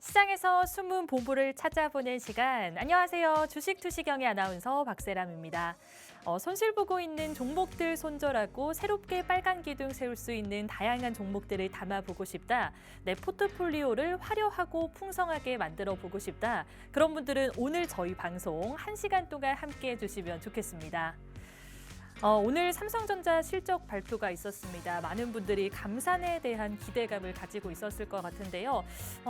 시장에서 숨은 보물을 찾아보는 시간. 안녕하세요. 주식투시경의 아나운서 박세람입니다. 손실 보고 있는 종목들 손절하고 새롭게 빨간 기둥 세울 수 있는 다양한 종목들을 담아보고 싶다. 내 포트폴리오를 화려하고 풍성하게 만들어 보고 싶다. 그런 분들은 오늘 저희 방송 1시간 동안 함께해 주시면 좋겠습니다. 오늘 삼성전자 실적 발표가 있었습니다. 많은 분들이 감산에 대한 기대감을 가지고 있었을 것 같은데요.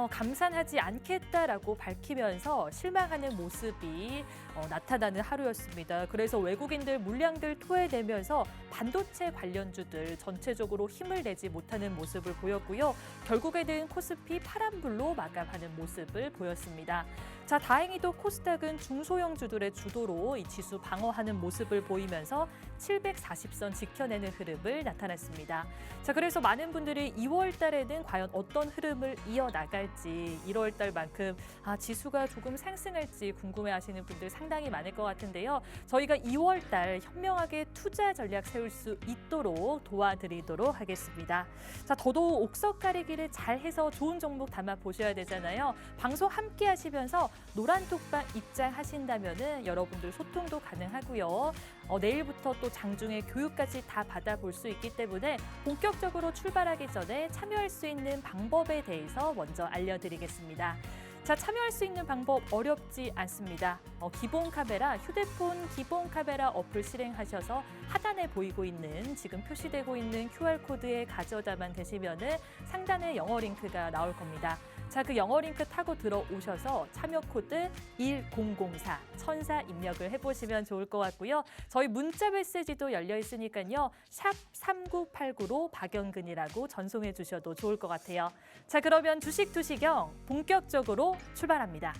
감산하지 않겠다라고 밝히면서 실망하는 모습이 나타나는 하루였습니다. 그래서 외국인들 물량들 토해내면서 반도체 관련주들 전체적으로 힘을 내지 못하는 모습을 보였고요. 결국에는 코스피 파란불로 마감하는 모습을 보였습니다. 자, 다행히도 코스닥은 중소형주들의 주도로 이 지수 방어하는 모습을 보이면서 740선 지켜내는 흐름을 나타냈습니다. 자, 그래서 많은 분들이 2월 달에는 과연 어떤 흐름을 이어나갈지, 1월 달만큼 지수가 조금 상승할지 궁금해하시는 분들 상당히 많을 것 같은데요. 저희가 2월 달 현명하게 투자 전략 세울 수 있도록 도와드리도록 하겠습니다. 자, 더더욱 옥석 가리기를 잘해서 좋은 종목 담아 보셔야 되잖아요. 방송 함께 하시면서 노란톡방 입장하신다면은 여러분들 소통도 가능하고요. 내일부터 또 장중에 교육까지 다 받아볼 수 있기 때문에 본격적으로 출발하기 전에 참여할 수 있는 방법에 대해서 먼저 알려드리겠습니다. 자, 참여할 수 있는 방법 어렵지 않습니다. 기본 카메라, 휴대폰 기본 카메라 어플 실행하셔서 하단에 보이고 있는 지금 표시되고 있는 QR코드에 가져다만 대시면은 상단에 영어 링크가 나올 겁니다. 자, 그 영어 링크 타고 들어오셔서 참여 코드 1004 천사 입력을 해보시면 좋을 것 같고요. 저희 문자 메시지도 열려 있으니까요. 샵 3989로 박영근이라고 전송해 주셔도 좋을 것 같아요. 자, 그러면 주식 투시경 본격적으로 출발합니다.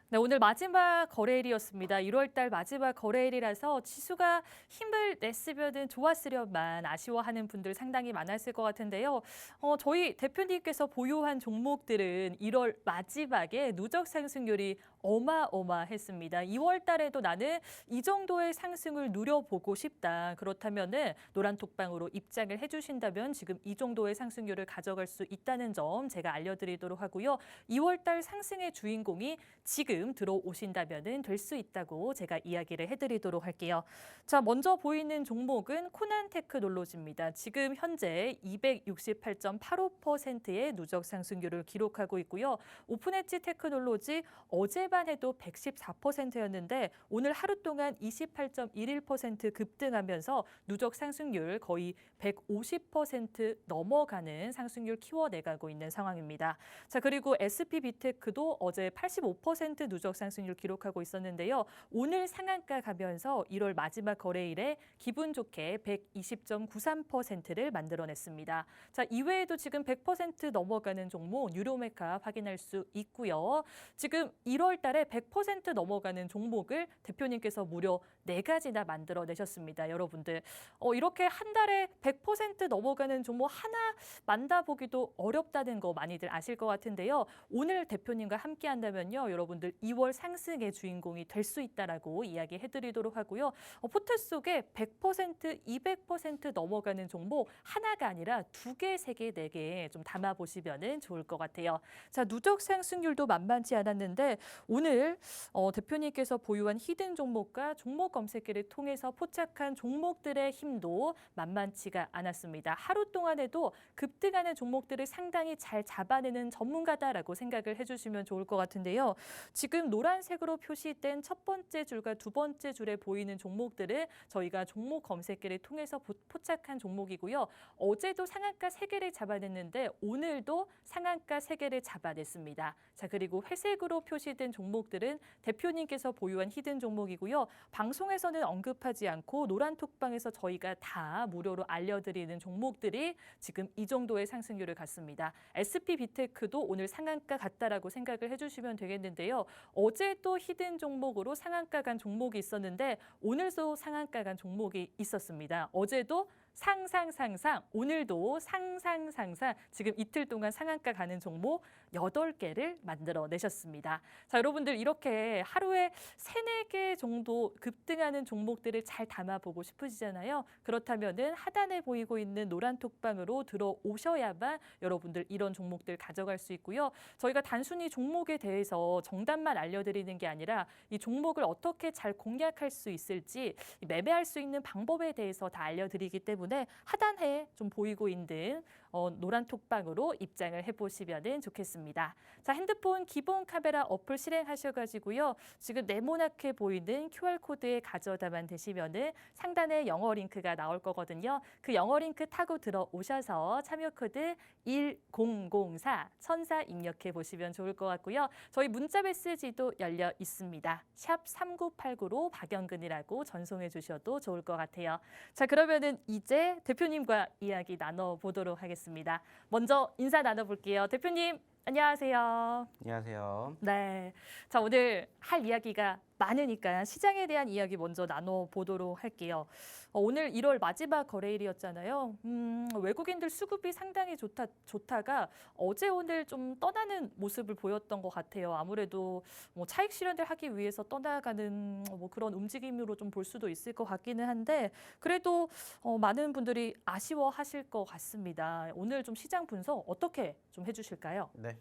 네, 오늘 마지막 거래일이었습니다. 1월 달 마지막 거래일이라서 지수가 힘을 냈으면 좋았으련만 아쉬워하는 분들 상당히 많았을 것 같은데요. 저희 대표님께서 보유한 종목들은 1월 마지막에 누적 상승률이 어마어마했습니다. 2월 달에도 나는 이 정도의 상승을 누려보고 싶다. 그렇다면은 노란톡방으로 입장을 해주신다면 지금 이 정도의 상승률을 가져갈 수 있다는 점 제가 알려드리도록 하고요. 2월 달 상승의 주인공이 지금 들어오신다면은 될 수 있다고 제가 이야기를 해드리도록 할게요. 자, 먼저 보이는 종목은 코난 테크놀로지입니다. 지금 현재 268.85%의 누적 상승률을 기록하고 있고요. 오픈엣지 테크놀로지 어제만 해도 114%였는데 오늘 하루 동안 28.11% 급등하면서 누적 상승률 거의 150% 넘어가는 상승률 키워내가고 있는 상황입니다. 자, 그리고 SP비테크도 어제 85% 누적 상승률 기록하고 있었는데요. 오늘 상한가 가면서 1월 마지막 거래일에 기분 좋게 120.93%를 만들어냈습니다. 자, 이외에도 지금 100% 넘어가는 종목 유료메카 확인할 수 있고요. 지금 1월 달에 100% 넘어가는 종목을 대표님께서 무려 4가지나 만들어내셨습니다. 여러분들 이렇게 한 달에 100% 넘어가는 종목 하나 만나보기도 어렵다는 거 많이들 아실 것 같은데요. 오늘 대표님과 함께 한다면요. 여러분들 2월 상승의 주인공이 될 수 있다라고 이야기해드리도록 하고요. 포트 속에 100%, 200% 넘어가는 종목 하나가 아니라 2개, 3개, 4개 좀 담아보시면 좋을 것 같아요. 자, 누적 상승률도 만만치 않았는데 오늘 대표님께서 보유한 히든 종목과 종목 검색기를 통해서 포착한 종목들의 힘도 만만치가 않았습니다. 하루 동안에도 급등하는 종목들을 상당히 잘 잡아내는 전문가다라고 생각을 해주시면 좋을 것 같은데요. 지금 지금 노란색으로 표시된 첫 번째 줄과 두 번째 줄에 보이는 종목들은 저희가 종목 검색기를 통해서 포착한 종목이고요. 어제도 상한가 3개를 잡아냈는데 오늘도 상한가 3개를 잡아냈습니다. 자, 그리고 회색으로 표시된 종목들은 대표님께서 보유한 히든 종목이고요. 방송에서는 언급하지 않고 노란톡방에서 저희가 다 무료로 알려드리는 종목들이 지금 이 정도의 상승률을 갖습니다. SP비테크도 오늘 상한가 같다라고 생각을 해주시면 되겠는데요. 어제 또 히든 종목으로 상한가 간 종목이 있었는데 오늘도 상한가 간 종목이 있었습니다. 어제도 상상, 오늘도 상상, 지금 이틀 동안 상한가 가는 종목 8개를 만들어내셨습니다. 자, 여러분들 이렇게 하루에 3-4개 정도 급등하는 종목들을 잘 담아보고 싶으시잖아요. 그렇다면은 하단에 보이고 있는 노란 톡방으로 들어오셔야만 여러분들 이런 종목들 가져갈 수 있고요. 저희가 단순히 종목에 대해서 정답만 알려드리는 게 아니라 이 종목을 어떻게 잘 공략할 수 있을지 매매할 수 있는 방법에 대해서 다 알려드리기 때문에 하단에 좀 보이고 있는 노란 톡방으로 입장을 해보시면 좋겠습니다. 자, 핸드폰 기본 카메라 어플 실행하셔가지고요. 지금 네모나게 보이는 QR코드에 가져다만 되시면 상단에 영어 링크가 나올 거거든요. 그 영어 링크 타고 들어오셔서 참여 코드 1004 천사 입력해 보시면 좋을 것 같고요. 저희 문자 메시지도 열려 있습니다. 샵 3989로 박영근이라고 전송해 주셔도 좋을 것 같아요. 자, 그러면은 이제 대표님과 이야기 나눠보도록 하겠습니다. 먼저 인사 나눠볼게요. 대표님, 안녕하세요. 안녕하세요. 네. 자, 오늘 할 이야기가 많으니까 시장에 대한 이야기 먼저 나눠보도록 할게요. 오늘 1월 마지막 거래일이었잖아요. 외국인들 수급이 상당히 좋다가 어제 오늘 좀 떠나는 모습을 보였던 것 같아요. 아무래도 뭐 차익 실현을 하기 위해서 떠나가는 뭐 그런 움직임으로 좀 볼 수도 있을 것 같기는 한데 그래도 많은 분들이 아쉬워하실 것 같습니다. 오늘 좀 시장 분석 어떻게 좀 해주실까요? 네.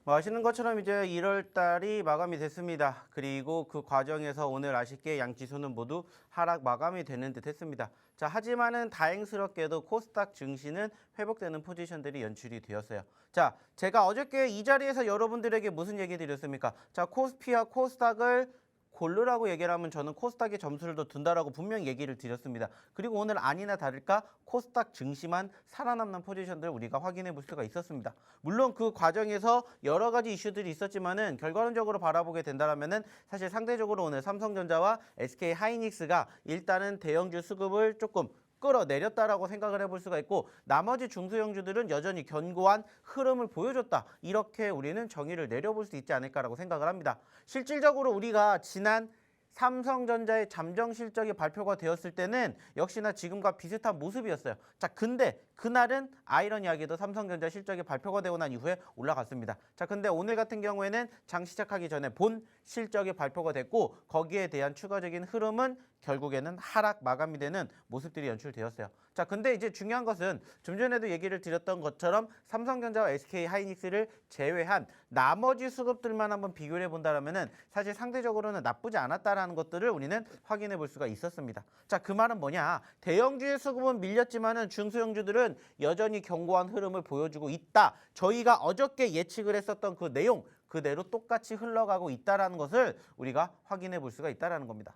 뭐 아시는 것처럼 이제 1월 달이 마감이 됐습니다. 그리고 그 과정에서 오늘 아쉽게 양 지수는 모두 하락 마감이 되는 듯 했습니다. 자, 하지만은 다행스럽게도 코스닥 증시는 회복되는 포지션들이 연출이 되었어요. 자, 제가 어저께 이 자리에서 여러분들에게 무슨 얘기 드렸습니까? 자, 코스피와 코스닥을 고르라고 얘기를 하면 저는 코스닥에 점수를 더 둔다라고 분명히 얘기를 드렸습니다. 그리고 오늘 아니나 다를까 코스닥 증시만 살아남는 포지션들 우리가 확인해 볼 수가 있었습니다. 물론 그 과정에서 여러 가지 이슈들이 있었지만은 결과론적으로 바라보게 된다면은 사실 상대적으로 오늘 삼성전자와 SK 하이닉스가 일단은 대형주 수급을 조금 끌어내렸다라고 생각을 해볼 수가 있고 나머지 중소형주들은 여전히 견고한 흐름을 보여줬다. 이렇게 우리는 정의를 내려볼 수 있지 않을까라고 생각을 합니다. 실질적으로 우리가 지난 삼성전자의 잠정 실적이 발표가 되었을 때는 역시나 지금과 비슷한 모습이었어요. 자, 근데 그날은 아이러니하게도 삼성전자 실적이 발표가 되고 난 이후에 올라갔습니다. 자, 근데 오늘 같은 경우에는 장 시작하기 전에 본 실적이 발표가 됐고 거기에 대한 추가적인 흐름은 결국에는 하락 마감이 되는 모습들이 연출되었어요. 자, 근데 이제 중요한 것은 좀 전에도 얘기를 드렸던 것처럼 삼성전자와 SK 하이닉스를 제외한 나머지 수급들만 한번 비교를 해본다면은 사실 상대적으로는 나쁘지 않았다라는 것들을 우리는 확인해 볼 수가 있었습니다. 자, 그 말은 뭐냐? 대형주의 수급은 밀렸지만은 중소형주들은 여전히 견고한 흐름을 보여주고 있다. 저희가 어저께 예측을 했었던 그 내용 그대로 똑같이 흘러가고 있다라는 것을 우리가 확인해 볼 수가 있다라는 겁니다.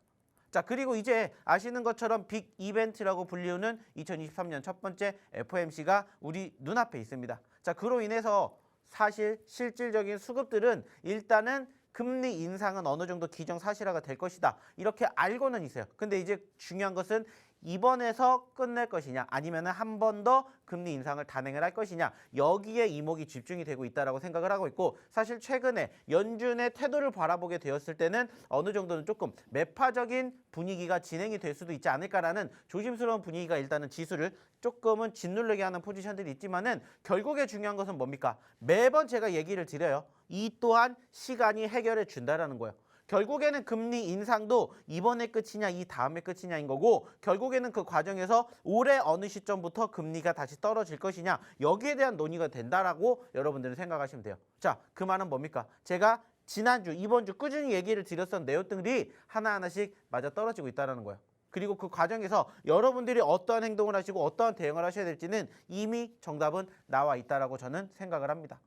자, 그리고 이제 아시는 것처럼 빅 이벤트라고 불리우는 2023년 첫 번째 FOMC가 우리 눈앞에 있습니다. 자, 그로 인해서 사실 실질적인 수급들은 일단은 금리 인상은 어느 정도 기정사실화가 될 것이다. 이렇게 알고는 있어요. 근데 이제 중요한 것은 이번에서 끝낼 것이냐 아니면 한 번 더 금리 인상을 단행을 할 것이냐 여기에 이목이 집중이 되고 있다라고 생각을 하고 있고 사실 최근에 연준의 태도를 바라보게 되었을 때는 어느 정도는 조금 매파적인 분위기가 진행이 될 수도 있지 않을까라는 조심스러운 분위기가 일단은 지수를 조금은 짓누르게 하는 포지션들이 있지만은 결국에 중요한 것은 뭡니까? 매번 제가 얘기를 드려요. 이 또한 시간이 해결해 준다라는 거예요. 결국에는 금리 인상도 이번에 끝이냐 이 다음에 끝이냐인 거고 결국에는 그 과정에서 올해 어느 시점부터 금리가 다시 떨어질 것이냐 여기에 대한 논의가 된다라고 여러분들은 생각하시면 돼요. 자, 그 말은 뭡니까? 제가 지난주, 이번 주 꾸준히 얘기를 드렸던 내용들이 하나하나씩 맞아 떨어지고 있다는 거예요. 그리고 그 과정에서 여러분들이 어떠한 행동을 하시고 어떠한 대응을 하셔야 될지는 이미 정답은 나와 있다라고 저는 생각을 합니다.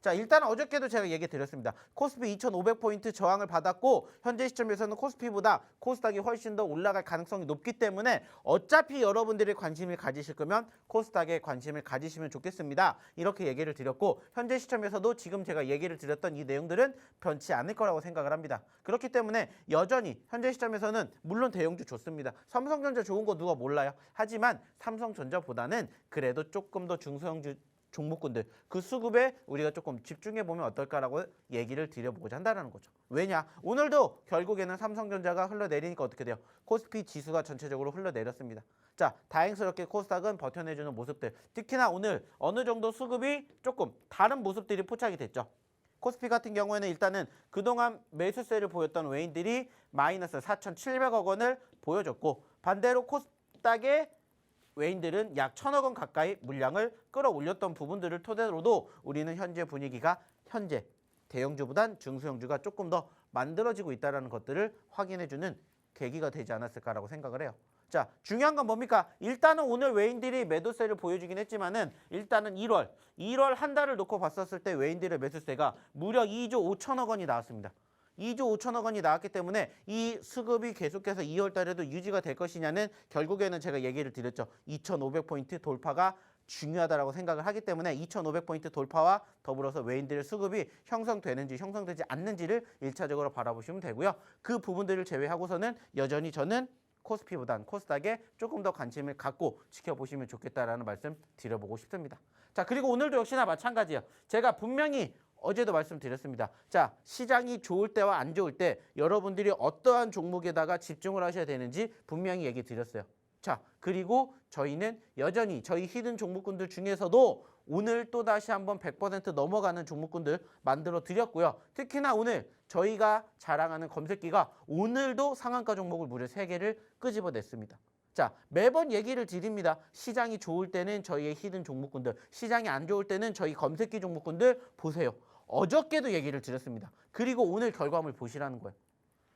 자, 일단 어저께도 제가 얘기 드렸습니다. 코스피 2,500포인트 저항을 받았고 현재 시점에서는 코스피보다 코스닥이 훨씬 더 올라갈 가능성이 높기 때문에 어차피 여러분들이 관심을 가지실 거면 코스닥에 관심을 가지시면 좋겠습니다. 이렇게 얘기를 드렸고 현재 시점에서도 지금 제가 얘기를 드렸던 이 내용들은 변치 않을 거라고 생각을 합니다. 그렇기 때문에 여전히 현재 시점에서는 물론 대형주 좋습니다. 삼성전자 좋은 거 누가 몰라요. 하지만 삼성전자보다는 그래도 조금 더 중소형주 종목군들 그 수급에 우리가 조금 집중해 보면 어떨까라고 얘기를 드려보고자 한다는 거죠. 왜냐? 오늘도 결국에는 삼성전자가 흘러내리니까 어떻게 돼요? 코스피 지수가 전체적으로 흘러내렸습니다. 자, 다행스럽게 코스닥은 버텨내주는 모습들. 특히나 오늘 어느 정도 수급이 조금 다른 모습들이 포착이 됐죠. 코스피 같은 경우에는 일단은 그동안 매수세를 보였던 외인들이 마이너스 4,700억 원을 보여줬고 반대로 코스닥의 외인들은 약 1,000억 원 가까이 물량을 끌어올렸던 부분들을 토대로도 우리는 현재 분위기가 현재 대형주보단 중소형주가 조금 더 만들어지고 있다는 것들을 확인해주는 계기가 되지 않았을까라고 생각을 해요. 자, 중요한 건 뭡니까? 일단은 오늘 외인들이 매도세를 보여주긴 했지만은 일단은 1월 한 달을 놓고 봤었을 때 외인들의 매수세가 무려 2조 5천억 원이 나왔습니다. 2조 5천억 원이 나왔기 때문에 이 수급이 계속해서 2월 달에도 유지가 될 것이냐는 결국에는 제가 얘기를 드렸죠. 2,500포인트 돌파가 중요하다라고 생각을 하기 때문에 2,500포인트 돌파와 더불어서 외인들의 수급이 형성되는지 형성되지 않는지를 1차적으로 바라보시면 되고요. 그 부분들을 제외하고서는 여전히 저는 코스피보단 코스닥에 조금 더 관심을 갖고 지켜보시면 좋겠다라는 말씀 드려보고 싶습니다. 자, 그리고 오늘도 역시나 마찬가지예요. 제가 분명히 어제도 말씀드렸습니다. 자, 시장이 좋을 때와 안 좋을 때 여러분들이 어떠한 종목에다가 집중을 하셔야 되는지 분명히 얘기 드렸어요. 자, 그리고 저희는 여전히 저희 히든 종목군들 중에서도 오늘 또 다시 한번 100% 넘어가는 종목군들 만들어 드렸고요. 특히나 오늘 저희가 자랑하는 검색기가 오늘도 상한가 종목을 무려 3개를 끄집어냈습니다. 자, 매번 얘기를 드립니다. 시장이 좋을 때는 저희의 히든 종목군들, 시장이 안 좋을 때는 저희 검색기 종목군들 보세요. 어저께도 얘기를 드렸습니다. 그리고 오늘 결과물 보시라는 거예요.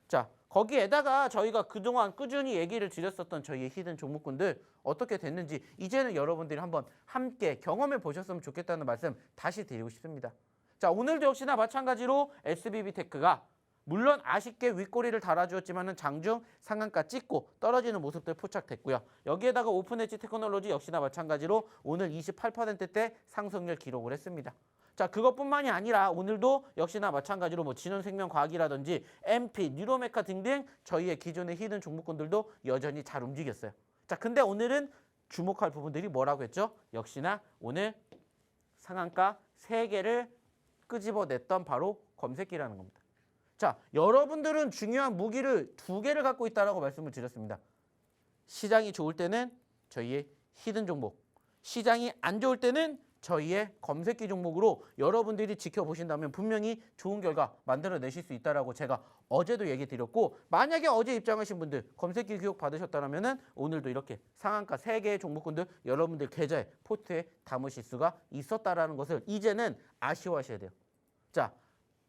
자, 거기에다가 저희가 그동안 꾸준히 얘기를 드렸었던 저희의 히든 종목군들 어떻게 됐는지 이제는 여러분들이 한번 함께 경험해 보셨으면 좋겠다는 말씀 다시 드리고 싶습니다. 자, 오늘도 역시나 마찬가지로 SBB테크가 물론 아쉽게 윗꼬리를 달아주었지만은 장중 상한가 찍고 떨어지는 모습들 포착됐고요. 여기에다가 오픈엣지 테크놀로지 역시나 마찬가지로 오늘 28%대 상승률 기록을 했습니다. 자, 그것뿐만이 아니라 오늘도 역시나 마찬가지로 뭐 진원생명과학이라든지 MP, 뉴로메카 등등 저희의 기존의 히든 종목군들도 여전히 잘 움직였어요. 자, 근데 오늘은 주목할 부분들이 뭐라고 했죠? 역시나 오늘 상한가 3개를 끄집어냈던 바로 검색기라는 겁니다. 자, 여러분들은 중요한 무기를 2개를 갖고 있다라고 말씀을 드렸습니다. 시장이 좋을 때는 저희의 히든 종목, 시장이 안 좋을 때는 저희의 검색기 종목으로 여러분들이 지켜보신다면 분명히 좋은 결과 만들어내실 수 있다라고 제가 어제도 얘기 드렸고, 만약에 어제 입장하신 분들 검색기 교육 받으셨다면 오늘도 이렇게 상한가 3개의 종목군들 여러분들 계좌에 포트에 담으실 수가 있었다라는 것을 이제는 아쉬워하셔야 돼요. 자,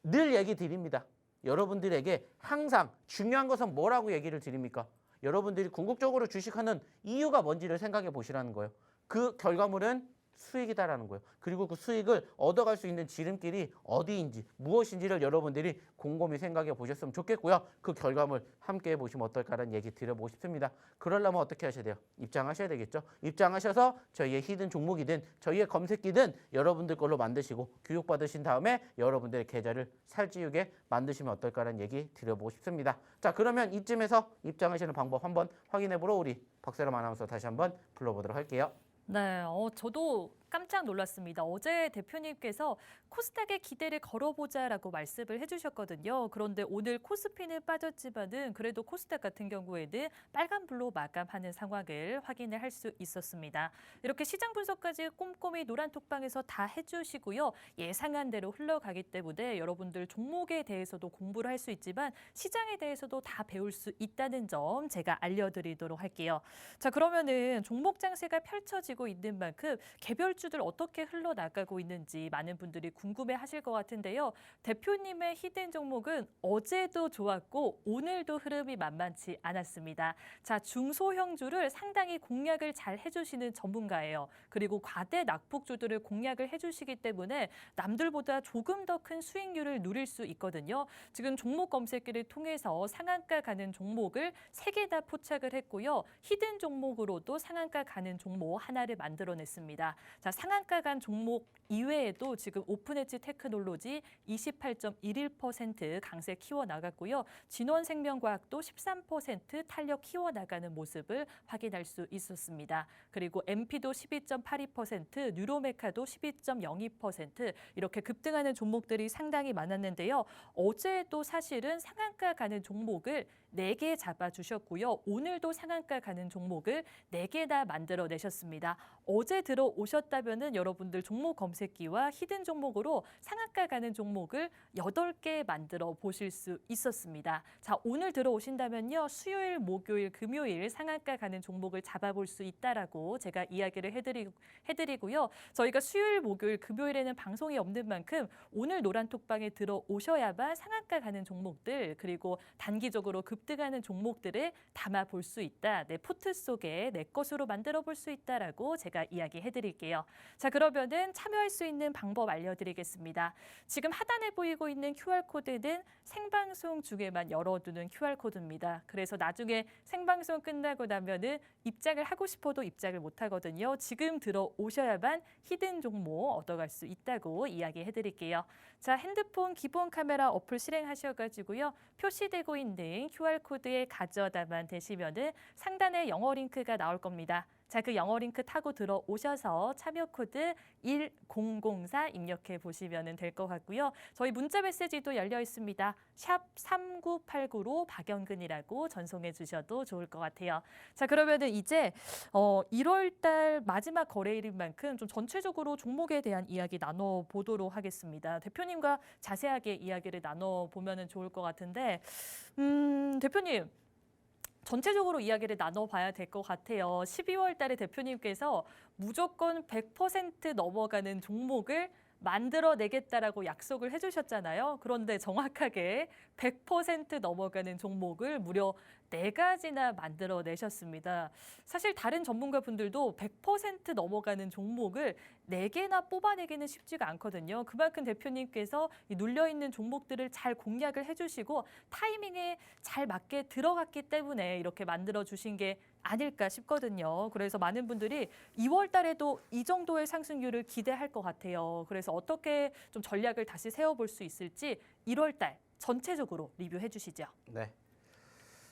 늘 얘기 드립니다. 여러분들에게 항상 중요한 것은 뭐라고 얘기를 드립니까? 여러분들이 궁극적으로 주식하는 이유가 뭔지를 생각해 보시라는 거예요. 그 결과물은 수익이다라는 거예요. 그리고 그 수익을 얻어갈 수 있는 지름길이 어디인지 무엇인지를 여러분들이 곰곰이 생각해 보셨으면 좋겠고요. 그 결과물 함께 해보시면 어떨까라는 얘기 드려보고 싶습니다. 그러려면 어떻게 하셔야 돼요? 입장하셔야 되겠죠. 입장하셔서 저희의 히든 종목이든 저희의 검색기든 여러분들 걸로 만드시고 교육받으신 다음에 여러분들의 계좌를 살찌우게 만드시면 어떨까라는 얘기 드려보고 싶습니다. 자, 그러면 이쯤에서 입장하시는 방법 한번 확인해 보러 우리 박세롬 아나운서 다시 한번 불러보도록 할게요. 네, 저도 깜짝 놀랐습니다. 어제 대표님께서 코스닥에 기대를 걸어보자라고 말씀을 해주셨거든요. 그런데 오늘 코스피는 빠졌지만은 그래도 코스닥 같은 경우에는 빨간불로 마감하는 상황을 확인을 할 수 있었습니다. 이렇게 시장 분석까지 꼼꼼히 노란톡방에서 다 해주시고요. 예상한 대로 흘러가기 때문에 여러분들 종목에 대해서도 공부를 할 수 있지만 시장에 대해서도 다 배울 수 있다는 점 제가 알려드리도록 할게요. 자, 그러면은 종목 장세가 펼쳐지고 있는 만큼 개별 주들 어떻게 흘러나가고 있는지 많은 분들이 궁금해하실 것 같은데요. 대표님의 히든 종목은 어제도 좋았고 오늘도 흐름이 만만치 않았습니다. 자, 중소형주를 상당히 공략을 잘 해주시는 전문가예요. 그리고 과대 낙폭주들을 공략을 해주시기 때문에 남들보다 조금 더 큰 수익률을 누릴 수 있거든요. 지금 종목 검색기를 통해서 상한가 가는 종목을 3개나 포착을 했고요. 히든 종목으로도 상한가 가는 종목 하나를 만들어냈습니다. 자, 상한가 간 종목 이외에도 지금 오픈엣지 테크놀로지 28.11% 강세 키워나갔고요. 진원생명과학도 13% 탄력 키워나가는 모습을 확인할 수 있었습니다. 그리고 MP도 12.82%, 뉴로메카도 12.02% 이렇게 급등하는 종목들이 상당히 많았는데요. 어제도 사실은 상한가 가는 종목을 4개 잡아주셨고요. 오늘도 상한가 가는 종목을 4개나 만들어내셨습니다. 어제 들어오셨다면 여러분들 종목 검색기와 히든 종목으로 상한가 가는 종목을 8개 만들어 보실 수 있었습니다. 자, 오늘 들어오신다면요. 수요일, 목요일, 금요일 상한가 가는 종목을 잡아볼 수 있다라고 제가 이야기를 해드리고요. 저희가 수요일, 목요일, 금요일에는 방송이 없는 만큼 오늘 노란톡방에 들어오셔야만 상한가 가는 종목들 그리고 단기적으로 급등하는 종목들을 담아볼 수 있다. 내 포트 속에 내 것으로 만들어 볼 수 있다라고 제가 이야기해 드릴게요. 자, 그러면은 참여할 수 있는 방법 알려드리겠습니다. 지금 하단에 보이고 있는 QR코드는 생방송 중에만 열어두는 QR코드입니다. 그래서 나중에 생방송 끝나고 나면은 입장을 하고 싶어도 입장을 못 하거든요. 지금 들어오셔야만 히든 종목 얻어갈 수 있다고 이야기해 드릴게요. 자, 핸드폰 기본 카메라 어플 실행하셔가지고요. 표시되고 있는 QR코드에 가져다만 대시면은 상단에 영어 링크가 나올 겁니다. 자, 그 영어 링크 타고 들어오셔서 참여 코드 1004 입력해 보시면 될 것 같고요. 저희 문자 메시지도 열려 있습니다. 샵 3989로 박영근이라고 전송해 주셔도 좋을 것 같아요. 자, 그러면은 이제 1월 달 마지막 거래일인 만큼 좀 전체적으로 종목에 대한 이야기 나눠보도록 하겠습니다. 대표님과 자세하게 이야기를 나눠보면 좋을 것 같은데 대표님. 전체적으로 이야기를 나눠봐야 될 것 같아요. 12월 달에 대표님께서 무조건 100% 넘어가는 종목을 만들어내겠다라고 약속을 해주셨잖아요. 그런데 정확하게 100% 넘어가는 종목을 무려 4가지나 만들어내셨습니다. 사실 다른 전문가분들도 100% 넘어가는 종목을 4개나 뽑아내기는 쉽지가 않거든요. 그만큼 대표님께서 이 눌려있는 종목들을 잘 공략을 해주시고 타이밍에 잘 맞게 들어갔기 때문에 이렇게 만들어주신 게 아닐까 싶거든요. 그래서 많은 분들이 2월 달에도 이 정도의 상승률을 기대할 것 같아요. 그래서 어떻게 좀 전략을 다시 세워볼 수 있을지 1월 달 전체적으로 리뷰해 주시죠. 네.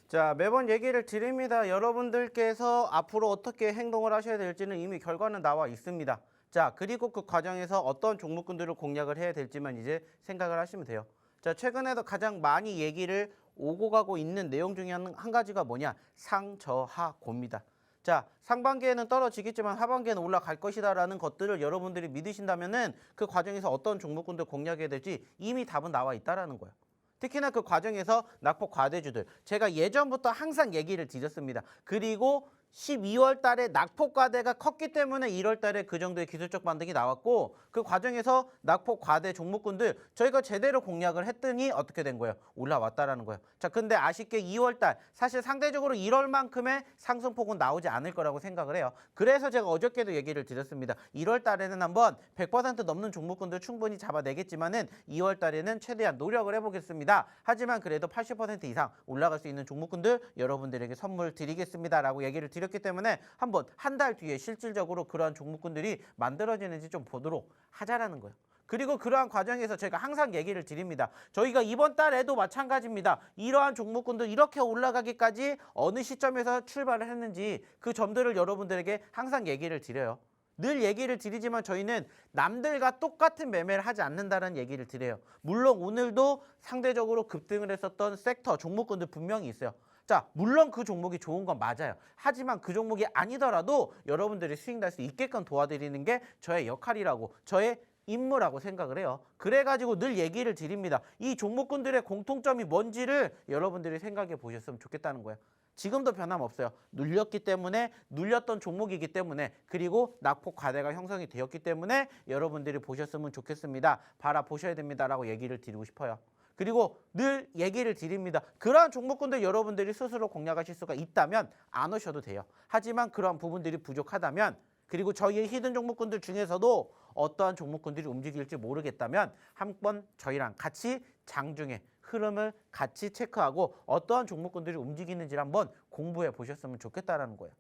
자, 매번 얘기를 드립니다. 여러분들께서 앞으로 어떻게 행동을 하셔야 될지는 이미 결과는 나와 있습니다. 자, 그리고 그 과정에서 어떤 종목군들을 공략을 해야 될지만 이제 생각을 하시면 돼요. 자, 최근에도 가장 많이 얘기를 오고 가고 있는 내용 중에 한 가지가 뭐냐? 상저하고입니다. 자, 상반기에는 떨어지겠지만 하반기에는 올라갈 것이다라는 것들을 여러분들이 믿으신다면은 그 과정에서 어떤 종목군들 공략해야 될지 이미 답은 나와 있다라는 거예요. 특히나 그 과정에서 낙폭 과대주들 제가 예전부터 항상 얘기를 드렸습니다. 그리고 12월 달에 낙폭 과대가 컸기 때문에 1월 달에 그 정도의 기술적 반등이 나왔고 그 과정에서 낙폭 과대 종목군들 저희가 제대로 공략을 했더니 어떻게 된 거예요? 올라왔다라는 거예요. 자, 근데 아쉽게 2월 달 사실 상대적으로 1월만큼의 상승폭은 나오지 않을 거라고 생각을 해요. 그래서 제가 어저께도 얘기를 드렸습니다. 1월 달에는 한번 100% 넘는 종목군들 충분히 잡아내겠지만은 2월 달에는 최대한 노력을 해보겠습니다. 하지만 그래도 80% 이상 올라갈 수 있는 종목군들 여러분들에게 선물 드리겠습니다라고 얘기를 드렸기 때문에 한번 한 달 뒤에 실질적으로 그러한 종목군들이 만들어지는지 좀 보도록 하자라는 거예요. 그리고 그러한 과정에서 제가 항상 얘기를 드립니다. 저희가 이번 달에도 마찬가지입니다. 이러한 종목군들 이렇게 올라가기까지 어느 시점에서 출발을 했는지 그 점들을 여러분들에게 항상 얘기를 드려요. 늘 얘기를 드리지만 저희는 남들과 똑같은 매매를 하지 않는다는 얘기를 드려요. 물론 오늘도 상대적으로 급등을 했었던 섹터 종목군들 분명히 있어요. 자, 물론 그 종목이 좋은 건 맞아요. 하지만 그 종목이 아니더라도 여러분들이 수익 날 수 있게끔 도와드리는 게 저의 역할이라고 저의 임무라고 생각을 해요. 그래가지고 늘 얘기를 드립니다. 이 종목군들의 공통점이 뭔지를 여러분들이 생각해 보셨으면 좋겠다는 거예요. 지금도 변함없어요. 눌렸기 때문에 눌렸던 종목이기 때문에 그리고 낙폭 과대가 형성이 되었기 때문에 여러분들이 보셨으면 좋겠습니다. 바라보셔야 됩니다라고 얘기를 드리고 싶어요. 그리고 늘 얘기를 드립니다. 그러한 종목군들 여러분들이 스스로 공략하실 수가 있다면 안 오셔도 돼요. 하지만 그러한 부분들이 부족하다면 그리고 저희의 히든 종목군들 중에서도 어떠한 종목군들이 움직일지 모르겠다면 한번 저희랑 같이 장중에 흐름을 같이 체크하고 어떠한 종목군들이 움직이는지를 한번 공부해 보셨으면 좋겠다라는 거예요.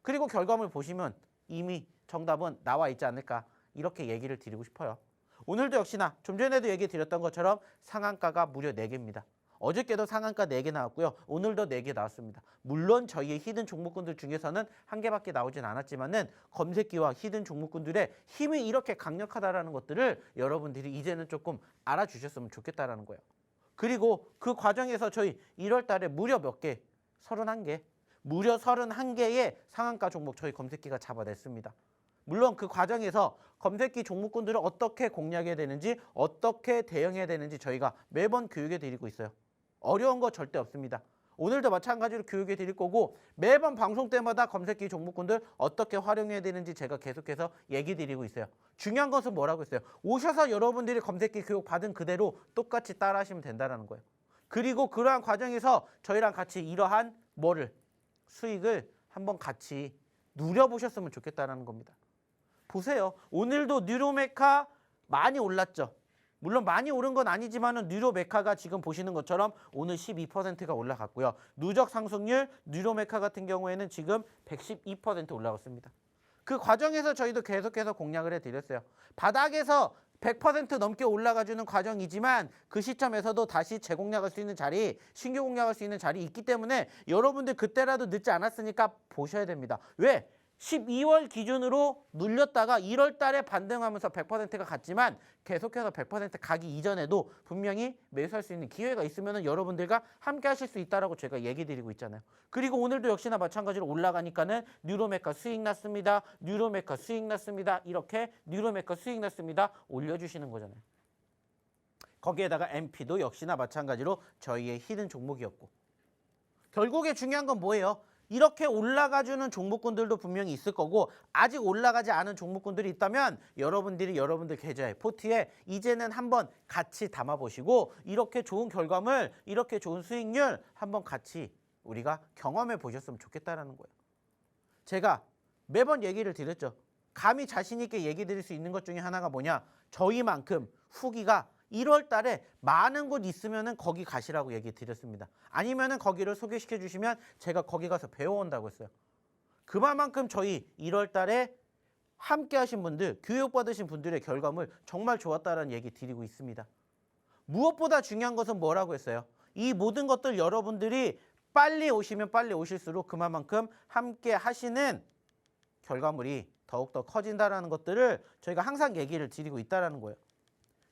그리고 결과물 보시면 이미 정답은 나와 있지 않을까 이렇게 얘기를 드리고 싶어요. 오늘도 역시나 좀 전에도 얘기 드렸던 것처럼 상한가가 무려 4개입니다. 어저께도 상한가 4개 나왔고요. 오늘도 4개 나왔습니다. 물론 저희의 히든 종목군들 중에서는 한 개밖에 나오진 않았지만은 검색기와 히든 종목군들의 힘이 이렇게 강력하다라는 것들을 여러분들이 이제는 조금 알아주셨으면 좋겠다라는 거예요. 그리고 그 과정에서 저희 1월 달에 무려 몇 개? 31개. 무려 31개의 상한가 종목 저희 검색기가 잡아냈습니다. 물론 그 과정에서 검색기 종목군들을 어떻게 공략해야 되는지 어떻게 대응해야 되는지 저희가 매번 교육해 드리고 있어요. 어려운 거 절대 없습니다. 오늘도 마찬가지로 교육해 드릴 거고 매번 방송 때마다 검색기 종목군들 어떻게 활용해야 되는지 제가 계속해서 얘기 드리고 있어요. 중요한 것은 뭐라고 했어요? 오셔서 여러분들이 검색기 교육 받은 그대로 똑같이 따라 하시면 된다는 거예요. 그리고 그러한 과정에서 저희랑 같이 이러한 수익을 한번 같이 누려보셨으면 좋겠다는 겁니다. 보세요. 오늘도 뉴로메카 많이 올랐죠. 물론 많이 오른 건 아니지만은 뉴로메카가 지금 보시는 것처럼 오늘 12%가 올라갔고요. 누적 상승률 뉴로메카 같은 경우에는 지금 112% 올라갔습니다. 그 과정에서 저희도 계속해서 공략을 해드렸어요. 바닥에서 100% 넘게 올라가주는 과정이지만 그 시점에서도 다시 재공략할 수 있는 자리, 신규 공략할 수 있는 자리 있기 때문에 여러분들 그때라도 늦지 않았으니까 보셔야 됩니다. 왜? 12월 기준으로 눌렸다가 1월 달에 반등하면서 100%가 갔지만 계속해서 100% 가기 이전에도 분명히 매수할 수 있는 기회가 있으면 여러분들과 함께 하실 수 있다라고 제가 얘기 드리고 있잖아요. 그리고 오늘도 역시나 마찬가지로 올라가니까는 뉴로메카 수익 났습니다. 뉴로메카 수익 났습니다. 이렇게 뉴로메카 수익 났습니다. 올려주시는 거잖아요. 거기에다가 MP도 역시나 마찬가지로 저희의 히든 종목이었고 결국에 중요한 건 뭐예요? 이렇게 올라가주는 종목군들도 분명히 있을 거고 아직 올라가지 않은 종목군들이 있다면 여러분들 계좌에 포트에 이제는 한번 같이 담아보시고 이렇게 좋은 결과물, 이렇게 좋은 수익률 한번 같이 우리가 경험해 보셨으면 좋겠다라는 거예요. 제가 매번 얘기를 드렸죠. 감히 자신 있게 얘기 드릴 수 있는 것 중에 하나가 뭐냐? 저희만큼 후기가 1월 달에 많은 곳 있으면은 거기 가시라고 얘기 드렸습니다. 아니면은 거기를 소개시켜 주시면 제가 거기 가서 배워온다고 했어요. 그만큼 저희 1월 달에 함께 하신 분들, 교육받으신 분들의 결과물 정말 좋았다는 얘기 드리고 있습니다. 무엇보다 중요한 것은 뭐라고 했어요? 이 모든 것들 여러분들이 빨리 오시면 빨리 오실수록 그만큼 함께 하시는 결과물이 더욱더 커진다는 것들을 저희가 항상 얘기를 드리고 있다는 거예요.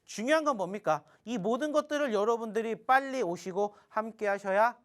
중요한 건 뭡니까? 이 모든 것들을 여러분들이 빨리 오시고 함께 하셔야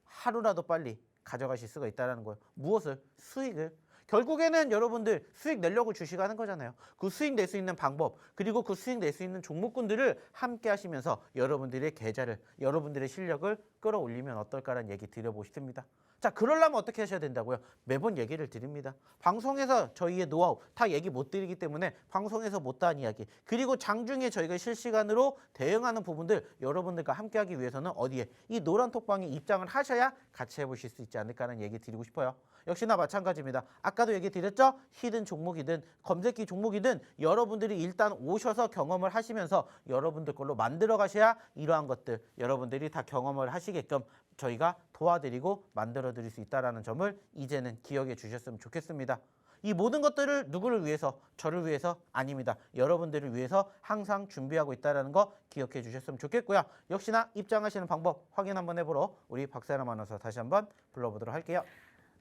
하루라도 빨리 가져가실 수가 있다는 거예요. 무엇을? 수익을. 결국에는 여러분들 수익 내려고 주식하는 거잖아요. 그 수익 낼 수 있는 방법 그리고 그 수익 낼 수 있는 종목군들을 함께 하시면서 여러분들의 계좌를 여러분들의 실력을 끌어올리면 어떨까라는 얘기 드려보고 싶습니다. 자, 그러려면 어떻게 하셔야 된다고요? 매번 얘기를 드립니다. 방송에서 저희의 노하우 다 얘기 못 드리기 때문에 방송에서 못다한 이야기 그리고 장중에 저희가 실시간으로 대응하는 부분들 여러분들과 함께하기 위해서는 어디에? 이 노란 톡방에 입장을 하셔야 같이 해보실 수 있지 않을까라는 얘기 드리고 싶어요. 역시나 마찬가지입니다. 아까도 얘기 드렸죠? 히든 종목이든 검색기 종목이든 여러분들이 일단 오셔서 경험을 하시면서 여러분들 걸로 만들어 가셔야 이러한 것들 여러분들이 다 경험을 하시게끔 저희가 도와드리고 만들어 드릴 수 있다는 점을 이제는 기억해 주셨으면 좋겠습니다. 이 모든 것들을 누구를 위해서? 저를 위해서? 아닙니다. 여러분들을 위해서 항상 준비하고 있다는 거 기억해 주셨으면 좋겠고요. 역시나 입장하시는 방법 확인 한번 해보러 우리 박세람 아나운서 다시 한번 불러보도록 할게요.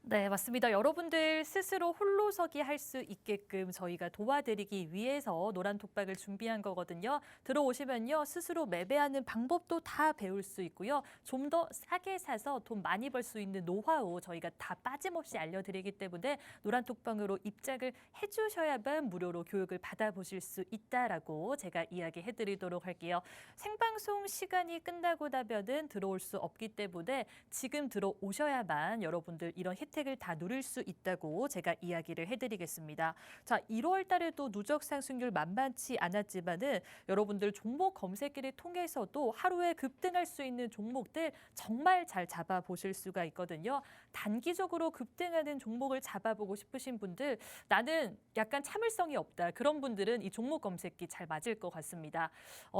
네, 맞습니다. 여러분들 스스로 홀로서기 할 수 있게끔 저희가 도와드리기 위해서 노란 톡박을 준비한 거거든요. 들어오시면요, 스스로 매매하는 방법도 다 배울 수 있고요. 좀 더 싸게 사서 돈 많이 벌 수 있는 노하우 저희가 다 빠짐없이 알려드리기 때문에 노란 톡방으로 입장을 해주셔야만 무료로 교육을 받아보실 수 있다라고 제가 이야기해드리도록 할게요. 생방송 시간이 끝나고 나면은 들어올 수 없기 때문에 지금 들어오셔야만 여러분들 이런 혜택을 다 누릴 수 있다고 제가 이야기를 해드리겠습니다. 자, 1월 달에도 누적 상승률 만만치 않았지만은 여러분들 종목 검색기를 통해서도 하루에 급등할 수 있는 종목들 정말 잘 잡아보실 수가 있거든요. 단기적으로 급등하는 종목을 잡아보고 싶으신 분들, 나는 약간 참을성이 없다. 그런 분들은 이 종목 검색기 잘 맞을 것 같습니다.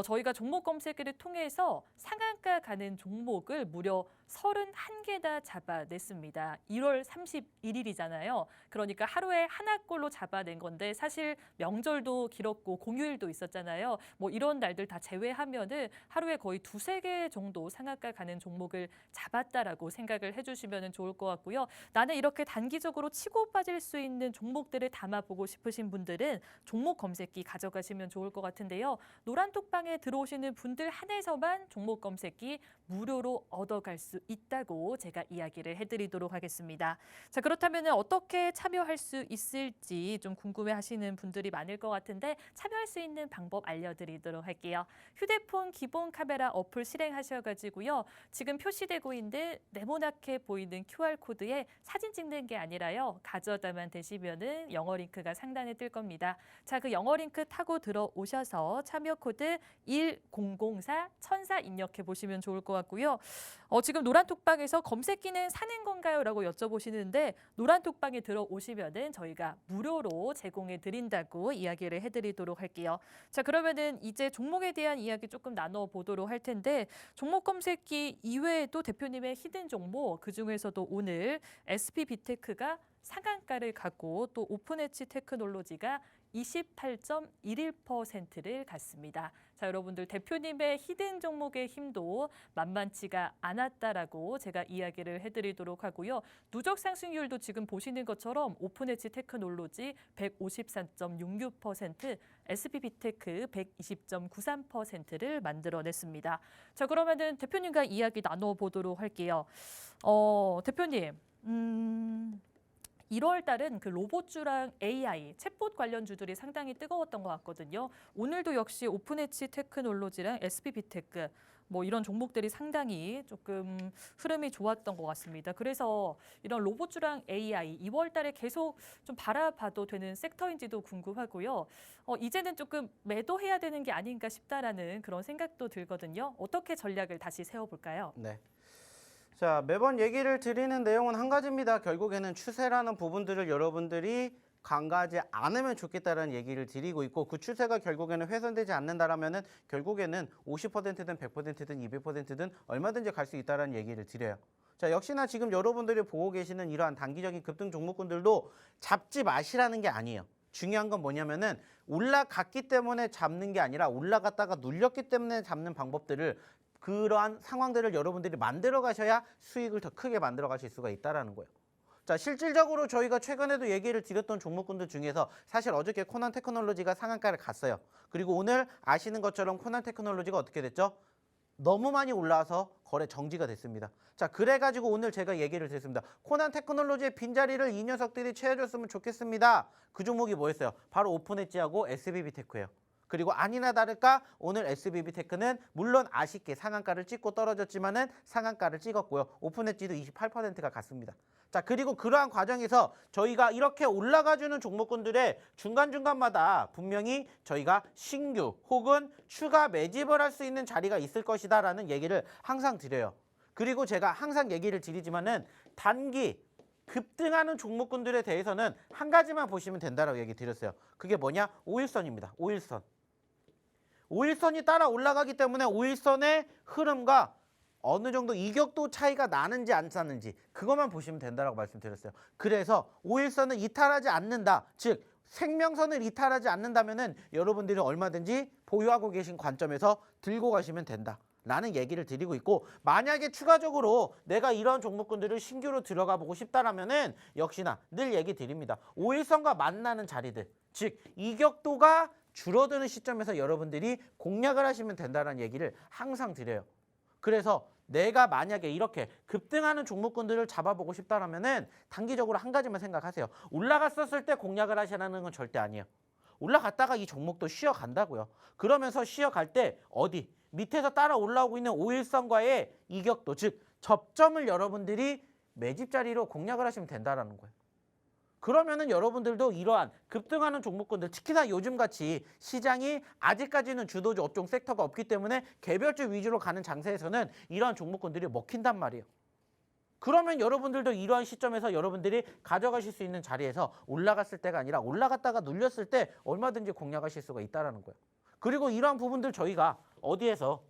저희가 종목 검색기를 통해서 상한가 가는 종목을 무려 31개나 잡아냈습니다. 1월 31일이잖아요. 그러니까 하루에 하나꼴로 잡아낸 건데 사실 명절도 길었고 공휴일도 있었잖아요. 뭐 이런 날들 다 제외하면은 하루에 거의 2~3개 정도 상한가 가는 종목을 잡았다라고 생각을 해주시면 좋을 것 같고요. 나는 이렇게 단기적으로 치고 빠질 수 있는 종목들을 담아보고 싶으신 분들은 종목 검색기 가져가시면 좋을 것 같은데요. 노란톡방에 들어오시는 분들 한해서만 종목 검색기 무료로 얻어갈 수 있다고 제가 이야기를 해드리도록 하겠습니다. 자, 그렇다면 어떻게 참여할 수 있을지 좀 궁금해하시는 분들이 많을 것 같은데 참여할 수 있는 방법 알려드리도록 할게요. 휴대폰 기본 카메라 어플 실행하셔가지고요. 지금 표시되고 있는 네모나게 보이는 QR코드에 사진 찍는 게 아니라요. 가져다만 대시면은 영어 링크가 상단에 뜰 겁니다. 자, 그 영어 링크 타고 들어오셔서 참여 코드 1004-1004 입력해 보시면 좋을 것 같고요. 지금 노란톡방에서 검색기는 사는 건가요? 라고 여쭤보시는데 노란톡방에 들어오시면은 저희가 무료로 제공해 드린다고 이야기를 해드리도록 할게요. 자, 그러면은 이제 종목에 대한 이야기 조금 나눠보도록 할 텐데 종목 검색기 이외에도 대표님의 히든 종목 그중에서도 오늘 SP비테크가 상한가를 갖고 또 오픈엣지 테크놀로지가 28.11%를 갔습니다. 자, 여러분들 대표님의 히든 종목의 힘도 만만치가 않았다라고 제가 이야기를 해드리도록 하고요. 누적 상승률도 지금 보시는 것처럼 오픈엣지 테크놀로지 154.66%, SP비테크 120.93%를 만들어냈습니다. 자, 그러면은 대표님과 이야기 나눠보도록 할게요. 대표님, 1월 달은 그 로봇주랑 AI, 챗봇 관련 주들이 상당히 뜨거웠던 것 같거든요. 오늘도 역시 오픈엣지 테크놀로지랑 SP비테크 뭐 이런 종목들이 상당히 조금 흐름이 좋았던 것 같습니다. 그래서 이런 로봇주랑 AI 2월 달에 계속 좀 바라봐도 되는 섹터인지도 궁금하고요. 이제는 조금 매도해야 되는 게 아닌가 싶다라는 그런 생각도 들거든요. 어떻게 전략을 다시 세워볼까요? 네. 자, 매번 얘기를 드리는 내용은 한 가지입니다. 결국에는 추세라는 부분들을 여러분들이 간과하지 않으면 좋겠다는 얘기를 드리고 있고 그 추세가 결국에는 훼손되지 않는다라면은 결국에는 50%든 100%든 200%든 얼마든지 갈 수 있다는 얘기를 드려요. 자, 역시나 지금 여러분들이 보고 계시는 이러한 단기적인 급등 종목군들도 잡지 마시라는 게 아니에요. 중요한 건 뭐냐면은 올라갔기 때문에 잡는 게 아니라 올라갔다가 눌렸기 때문에 잡는 방법들을 그러한 상황들을 여러분들이 만들어 가셔야 수익을 더 크게 만들어 가실 수가 있다는 거예요. 자, 실질적으로 저희가 최근에도 얘기를 드렸던 종목군들 중에서 사실 어저께 코난 테크놀로지가 상한가를 갔어요. 그리고 오늘 아시는 것처럼 코난 테크놀로지가 어떻게 됐죠? 너무 많이 올라와서 거래 정지가 됐습니다. 자, 그래가지고 오늘 제가 얘기를 드렸습니다. 코난 테크놀로지의 빈자리를 이 녀석들이 채워줬으면 좋겠습니다. 그 종목이 뭐였어요? 바로 오픈엣지하고 SB비테크예요. 그리고 아니나 다를까 오늘 SB비테크는 물론 아쉽게 상한가를 찍고 떨어졌지만은 상한가를 찍었고요. 오픈엣지도 28%가 갔습니다. 자, 그리고 그러한 과정에서 저희가 이렇게 올라가주는 종목군들의 중간중간마다 분명히 저희가 신규 혹은 추가 매집을 할 수 있는 자리가 있을 것이다라는 얘기를 항상 드려요. 그리고 제가 항상 얘기를 드리지만은 단기 급등하는 종목군들에 대해서는 한 가지만 보시면 된다라고 얘기 드렸어요. 그게 뭐냐? 5일선입니다. 5일선. 5일선이 따라 올라가기 때문에 5일선의 흐름과 어느 정도 이격도 차이가 나는지 안 나는지 그것만 보시면 된다라고 말씀드렸어요. 그래서 5일선을 이탈하지 않는다. 즉 생명선을 이탈하지 않는다면은 여러분들이 얼마든지 보유하고 계신 관점에서 들고 가시면 된다. 라는 얘기를 드리고 있고, 만약에 추가적으로 내가 이런 종목군들을 신규로 들어가 보고 싶다라면은 역시나 늘 얘기 드립니다. 5일선과 만나는 자리들, 즉 이격도가 줄어드는 시점에서 여러분들이 공략을 하시면 된다는 얘기를 항상 드려요. 그래서 내가 만약에 이렇게 급등하는 종목군들을 잡아보고 싶다라면은 단기적으로 한 가지만 생각하세요. 올라갔었을 때 공략을 하시라는 건 절대 아니에요. 올라갔다가 이 종목도 쉬어간다고요. 그러면서 쉬어갈 때 어디? 밑에서 따라 올라오고 있는 5일선과의 이격도, 즉 접점을 여러분들이 매집 자리로 공략을 하시면 된다라는 거예요. 그러면은 여러분들도 이러한 급등하는 종목군들, 특히나 요즘같이 시장이 아직까지는 주도주 업종 섹터가 없기 때문에 개별주 위주로 가는 장세에서는 이러한 종목군들이 먹힌단 말이에요. 그러면 여러분들도 이러한 시점에서 여러분들이 가져가실 수 있는 자리에서 올라갔을 때가 아니라 올라갔다가 눌렸을 때 얼마든지 공략하실 수가 있다는 거예요. 그리고 이러한 부분들 저희가 어디에서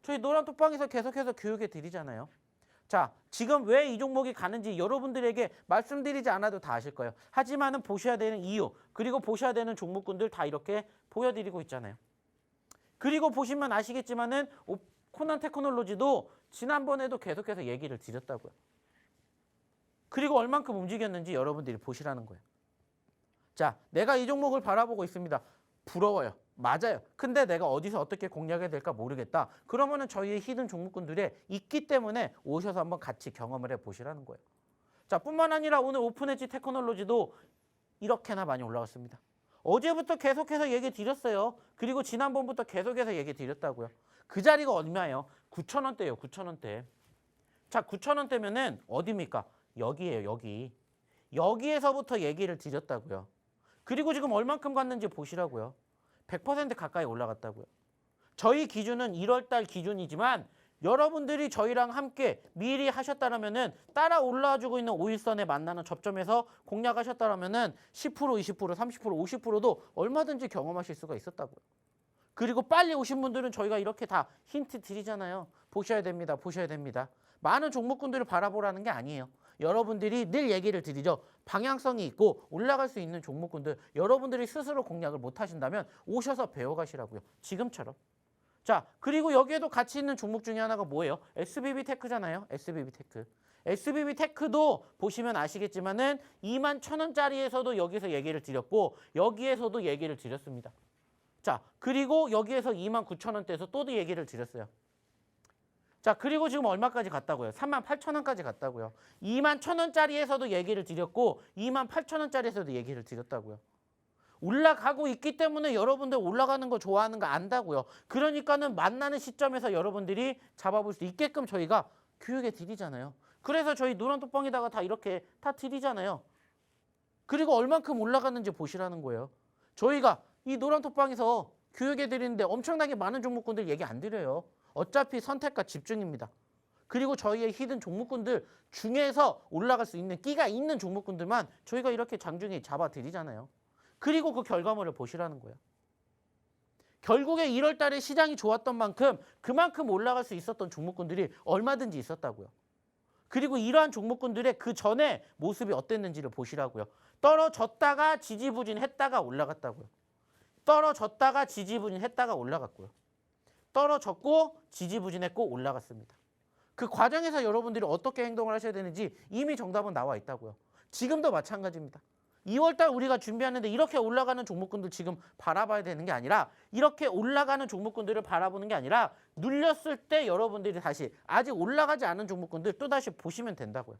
저희 노란톡방에서 계속해서 교육해 드리잖아요. 자, 지금 왜 이 종목이 가는지 여러분들에게 말씀드리지 않아도 다 아실 거예요. 하지만은 보셔야 되는 이유, 그리고 보셔야 되는 종목군들 다 이렇게 보여드리고 있잖아요. 그리고 보시면 아시겠지만은 코난 테크놀로지도 지난번에도 계속해서 얘기를 드렸다고요. 그리고 얼만큼 움직였는지 여러분들이 보시라는 거예요. 자, 내가 이 종목을 바라보고 있습니다. 부러워요. 맞아요. 근데 내가 어디서 어떻게 공략해야 될까 모르겠다. 그러면은 저희의 히든 종목군들에 있기 때문에 오셔서 한번 같이 경험을 해보시라는 거예요. 자, 뿐만 아니라 오늘 오픈엣지 테크놀로지도 이렇게나 많이 올라왔습니다. 어제부터 계속해서 얘기 드렸어요. 그리고 지난번부터 계속해서 얘기 드렸다고요. 그 자리가 얼마예요? 9,000원대예요. 9,000원대. 자, 9,000원대면은 어디입니까? 여기예요. 여기. 여기에서부터 얘기를 드렸다고요. 그리고 지금 얼만큼 갔는지 보시라고요. 100% 가까이 올라갔다고요. 저희 기준은 1월달 기준이지만 여러분들이 저희랑 함께 미리 하셨다라면은 따라 올라와주고 있는 5일선에 만나는 접점에서 공략하셨다라면은 10%, 20%, 30%, 50%도 얼마든지 경험하실 수가 있었다고요. 그리고 빨리 오신 분들은 저희가 이렇게 다 힌트 드리잖아요. 보셔야 됩니다. 보셔야 됩니다. 많은 종목군들을 바라보라는 게 아니에요. 여러분들이 늘 얘기를 드리죠. 방향성이 있고 올라갈 수 있는 종목군들, 여러분들이 스스로 공략을 못 하신다면 오셔서 배워가시라고요. 지금처럼. 자, 그리고 여기에도 같이 있는 종목 중에 하나가 뭐예요? SBB 테크잖아요. SBB 테크. SBB 테크도 보시면 아시겠지만은 21,000원짜리에서도 여기서 얘기를 드렸고 여기에서도 얘기를 드렸습니다. 자, 그리고 여기에서 29,000원대에서 또도 얘기를 드렸어요. 자, 그리고 지금 얼마까지 갔다고요? 38,000원까지 갔다고요. 21,000원짜리에서도 얘기를 드렸고 28,000원짜리에서도 얘기를 드렸다고요. 올라가고 있기 때문에 여러분들 올라가는 거 좋아하는 거 안다고요. 그러니까는 만나는 시점에서 여러분들이 잡아볼 수 있게끔 저희가 교육해 드리잖아요. 그래서 저희 노란톡방에다가 다 이렇게 다 드리잖아요. 그리고 얼만큼 올라갔는지 보시라는 거예요. 저희가 이 노란톡방에서 교육해 드리는데 엄청나게 많은 종목군들 얘기 안 드려요. 어차피 선택과 집중입니다. 그리고 저희의 히든 종목군들 중에서 올라갈 수 있는 끼가 있는 종목군들만 저희가 이렇게 장중에 잡아드리잖아요. 그리고 그 결과물을 보시라는 거예요. 결국에 1월 달에 시장이 좋았던 만큼 그만큼 올라갈 수 있었던 종목군들이 얼마든지 있었다고요. 그리고 이러한 종목군들의 그 전에 모습이 어땠는지를 보시라고요. 떨어졌다가 지지부진했다가 올라갔다고요. 떨어졌다가 지지부진했다가 올라갔고요. 떨어졌고 지지부진했고 올라갔습니다. 그 과정에서 여러분들이 어떻게 행동을 하셔야 되는지 이미 정답은 나와 있다고요. 지금도 마찬가지입니다. 2월달 우리가 준비하는데 이렇게 올라가는 종목군들 지금 바라봐야 되는 게 아니라 이렇게 올라가는 종목군들을 바라보는 게 아니라 눌렸을 때 여러분들이 다시 아직 올라가지 않은 종목군들 또다시 보시면 된다고요.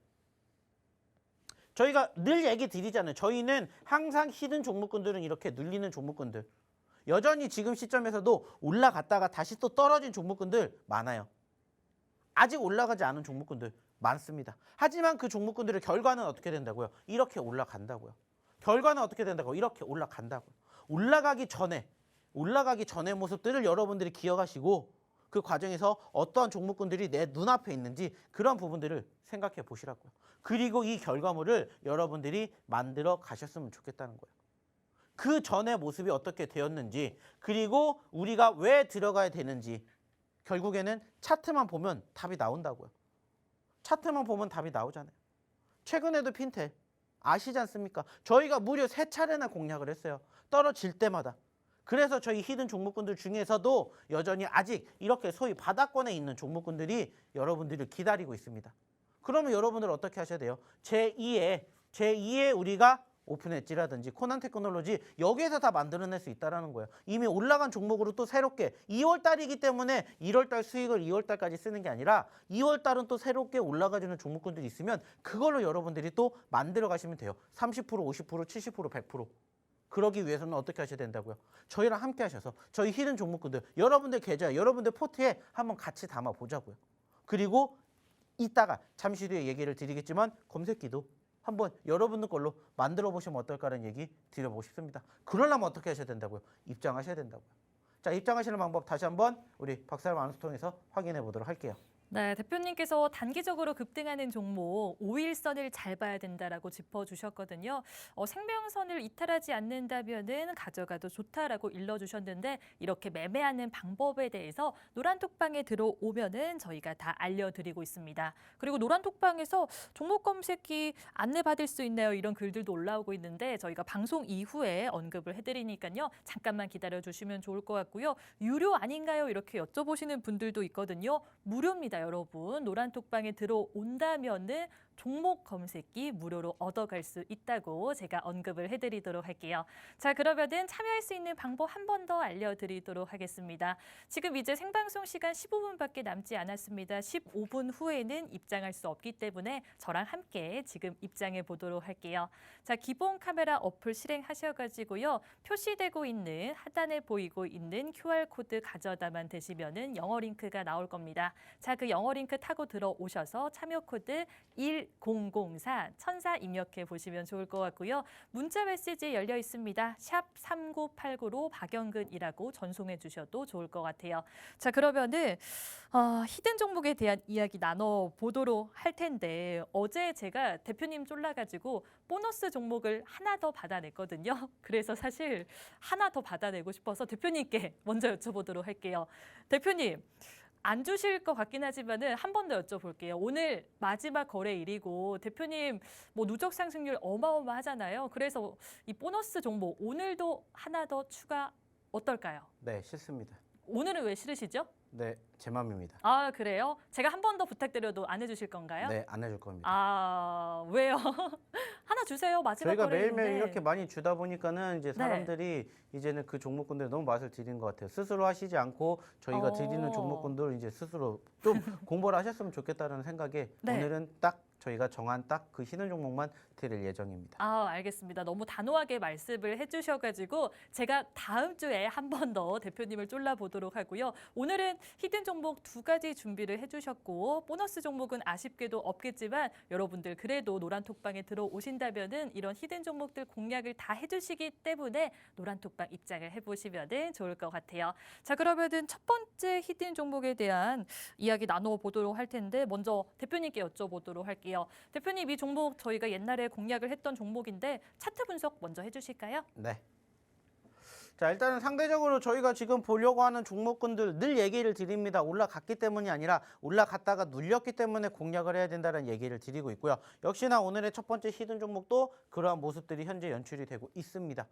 저희가 늘 얘기 드리잖아요. 저희는 항상 히든 종목군들은 이렇게 눌리는 종목군들. 여전히 지금 시점에서도 올라갔다가 다시 또 떨어진 종목군들 많아요. 아직 올라가지 않은 종목군들 많습니다. 하지만 그 종목군들의 결과는 어떻게 된다고요? 이렇게 올라간다고요. 결과는 어떻게 된다고요? 이렇게 올라간다고요. 올라가기 전의 모습들을 여러분들이 기억하시고 그 과정에서 어떠한 종목군들이 내 눈앞에 있는지 그런 부분들을 생각해 보시라고요. 그리고 이 결과물을 여러분들이 만들어 가셨으면 좋겠다는 거예요. 그 전의 모습이 어떻게 되었는지, 그리고 우리가 왜 들어가야 되는지, 결국에는 차트만 보면 답이 나온다고요. 차트만 보면 답이 나오잖아요. 최근에도 핀텔 아시지 않습니까? 저희가 무려 3차례나 공략을 했어요. 떨어질 때마다. 그래서 저희 히든 종목군들 중에서도 여전히 아직 이렇게 소위 바닥권에 있는 종목군들이 여러분들을 기다리고 있습니다. 그러면 여러분들 어떻게 하셔야 돼요? 제2의 우리가 오픈 엣지라든지 코난 테크놀로지 여기에서 다 만들어낼 수 있다는 거예요. 이미 올라간 종목으로 또 새롭게 2월 달이기 때문에 1월 달 수익을 2월 달까지 쓰는 게 아니라 2월 달은 또 새롭게 올라가주는 종목군들이 있으면 그걸로 여러분들이 또 만들어 가시면 돼요. 30%, 50%, 70%, 100%. 그러기 위해서는 어떻게 하셔야 된다고요? 저희랑 함께 하셔서 저희 히든 종목군들 여러분들 계좌에 여러분들 포트에 한번 같이 담아 보자고요. 그리고 이따가 잠시 뒤에 얘기를 드리겠지만 검색기도 한번 여러분들 걸로 만들어 보시면 어떨까라는 얘기 드려보고 싶습니다. 그러려면 어떻게 하셔야 된다고요? 입장하셔야 된다고요. 자, 입장하시는 방법 다시 한번 우리 박사람 아나운서 통해서 확인해 보도록 할게요. 네, 대표님께서 단기적으로 급등하는 종목 5일선을 잘 봐야 된다라고 짚어주셨거든요. 생명선을 이탈하지 않는다면은 가져가도 좋다라고 일러주셨는데 이렇게 매매하는 방법에 대해서 노란톡방에 들어오면은 저희가 다 알려드리고 있습니다. 그리고 노란톡방에서 종목 검색기 안내받을 수 있나요? 이런 글들도 올라오고 있는데 저희가 방송 이후에 언급을 해드리니까요. 잠깐만 기다려주시면 좋을 것 같고요. 유료 아닌가요? 이렇게 여쭤보시는 분들도 있거든요. 무료입니다. 여러분 노란톡방에 들어온다면은 종목 검색기 무료로 얻어갈 수 있다고 제가 언급을 해드리도록 할게요. 자, 그러면은 참여할 수 있는 방법 한 번 더 알려드리도록 하겠습니다. 지금 이제 생방송 시간 15분밖에 남지 않았습니다. 15분 후에는 입장할 수 없기 때문에 저랑 함께 지금 입장해 보도록 할게요. 자, 기본 카메라 어플 실행하셔가지고요. 표시되고 있는 하단에 보이고 있는 QR코드 가져다만 대시면은 영어 링크가 나올 겁니다. 자, 그 영어 링크 타고 들어오셔서 참여 코드 1004 입력해 보시면 좋을 것 같고요. 문자 메시지 열려 있습니다. 샵 3989로 박영근이라고 전송해 주셔도 좋을 것 같아요. 자, 그러면은 히든 종목에 대한 이야기 나눠보도록 할 텐데 어제 제가 대표님 쫄라가지고 보너스 종목을 하나 더 받아냈거든요. 그래서 사실 하나 더 받아내고 싶어서 대표님께 먼저 여쭤보도록 할게요. 대표님. 안 주실 것 같긴 하지만은 한 번 더 여쭤볼게요. 오늘 마지막 거래일이고 대표님 뭐 누적 상승률 어마어마하잖아요. 그래서 이 보너스 종목 오늘도 하나 더 추가 어떨까요? 네, 싫습니다. 오늘은 왜 싫으시죠? 네, 제 맘입니다. 아, 그래요? 제가 한 번 더 부탁드려도 안 해주실 건가요? 네, 안 해줄 겁니다. 아, 왜요? 하나 주세요. 마지막 저희가 거래일인데. 매일매일 이렇게 많이 주다 보니까는 이제 사람들이 이제는 그 종목군들 너무 맛을 들인 것 같아요. 스스로 하시지 않고 저희가 드리는 종목군들 이제 스스로 좀 공부를 하셨으면 좋겠다는 생각에 네. 오늘은 딱 저희가 정한 딱 그 히든 종목만 드릴 예정입니다. 아, 알겠습니다. 너무 단호하게 말씀을 해주셔가지고 제가 다음 주에 한 번 더 대표님을 쫄라보도록 하고요. 오늘은 히든 종목 2가지 준비를 해주셨고 보너스 종목은 아쉽게도 없겠지만 여러분들 그래도 노란톡방에 들어오신다면은 이런 히든 종목들 공략을 다 해주시기 때문에 노란톡방 입장을 해보시면 좋을 것 같아요. 자, 그러면은 첫 번째 히든 종목에 대한 이야기 나눠보도록 할 텐데 먼저 대표님께 여쭤보도록 할게요. 대표님, 이 종목 저희가 옛날에 공략을 했던 종목인데 차트 분석 먼저 해주실까요? 네. 자, 일단은 상대적으로 저희가 지금 보려고 하는 종목군들 늘 얘기를 드립니다. 올라갔기 때문이 아니라 올라갔다가 눌렸기 때문에 공략을 해야 된다는 얘기를 드리고 있고요. 역시나 오늘의 첫 번째 히든 종목도 그러한 모습들이 현재 연출이 되고 있습니다.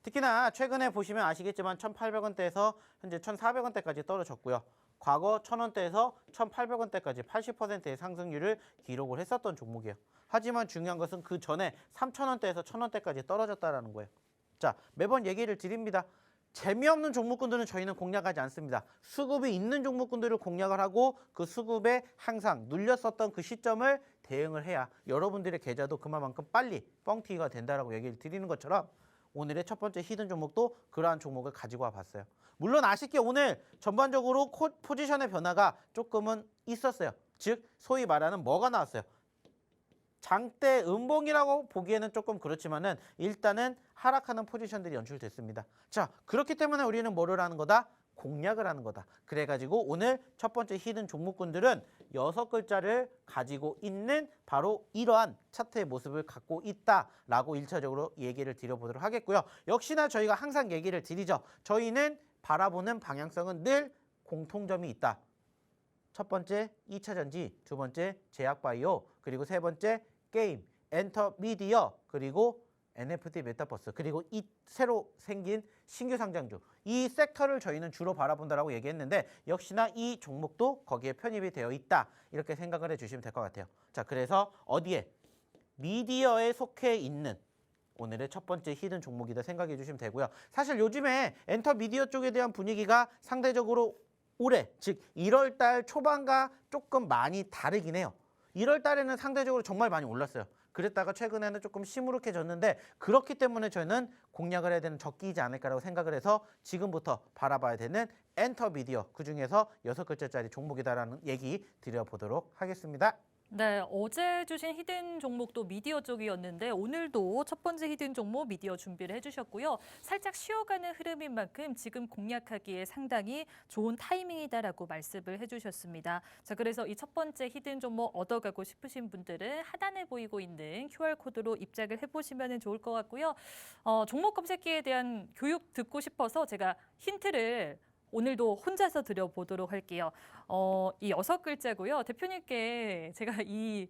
특히나 최근에 보시면 아시겠지만 1,800원대에서 현재 1,400원대까지 떨어졌고요. 과거 1,000원대에서 1,800원대까지 80%의 상승률을 기록을 했었던 종목이에요. 하지만 중요한 것은 그 전에 3,000원대에서 1,000원대까지 떨어졌다는 거예요. 자, 매번 얘기를 드립니다. 재미없는 종목군들은 저희는 공략하지 않습니다. 수급이 있는 종목군들을 공략을 하고 그 수급에 항상 눌렸었던 그 시점을 대응을 해야 여러분들의 계좌도 그만큼 빨리 뻥튀기가 된다라고 얘기를 드리는 것처럼 오늘의 첫 번째 히든 종목도 그러한 종목을 가지고 와봤어요. 물론 아쉽게 오늘 전반적으로 포지션의 변화가 조금은 있었어요. 즉 소위 말하는 뭐가 나왔어요. 장대 음봉이라고 보기에는 조금 그렇지만은 일단은 하락하는 포지션들이 연출됐습니다. 자, 그렇기 때문에 우리는 뭐를 하는 거다? 공략을 하는 거다. 그래가지고 오늘 첫 번째 히든 종목군들은 6글자를 가지고 있는 바로 이러한 차트의 모습을 갖고 있다라고 1차적으로 얘기를 드려보도록 하겠고요. 역시나 저희가 항상 얘기를 드리죠. 저희는 바라보는 방향성은 늘 공통점이 있다. 첫 번째 2차 전지, 두 번째 제약바이오, 그리고 세 번째 게임, 엔터미디어, 그리고 NFT 메타버스 그리고 이 새로 생긴 신규 상장주 이 섹터를 저희는 주로 바라본다라고 얘기했는데 역시나 이 종목도 거기에 편입이 되어 있다 이렇게 생각을 해주시면 될 것 같아요. 자, 그래서 어디에 미디어에 속해 있는 오늘의 첫 번째 히든 종목이다 생각해 주시면 되고요. 사실 요즘에 엔터 미디어 쪽에 대한 분위기가 상대적으로 올해 즉 1월 달 초반과 조금 많이 다르긴 해요. 1월 달에는 상대적으로 정말 많이 올랐어요. 그랬다가 최근에는 조금 시무룩해졌는데 그렇기 때문에 저희는 공략을 해야 되는 적기이지 않을까라고 생각을 해서 지금부터 바라봐야 되는 엔터 미디어 그중에서 6글자짜리 종목이다라는 얘기 드려보도록 하겠습니다. 네, 어제 주신 히든 종목도 미디어 쪽이었는데 오늘도 첫 번째 히든 종목 미디어 준비를 해주셨고요. 살짝 쉬어가는 흐름인 만큼 지금 공략하기에 상당히 좋은 타이밍이다라고 말씀을 해주셨습니다. 자, 그래서 이 첫 번째 히든 종목 얻어가고 싶으신 분들은 하단에 보이고 있는 QR코드로 입장을 해보시면 좋을 것 같고요. 종목 검색기에 대한 교육 듣고 싶어서 제가 힌트를 오늘도 혼자서 드려보도록 할게요. 이 6글자고요. 대표님께 제가 이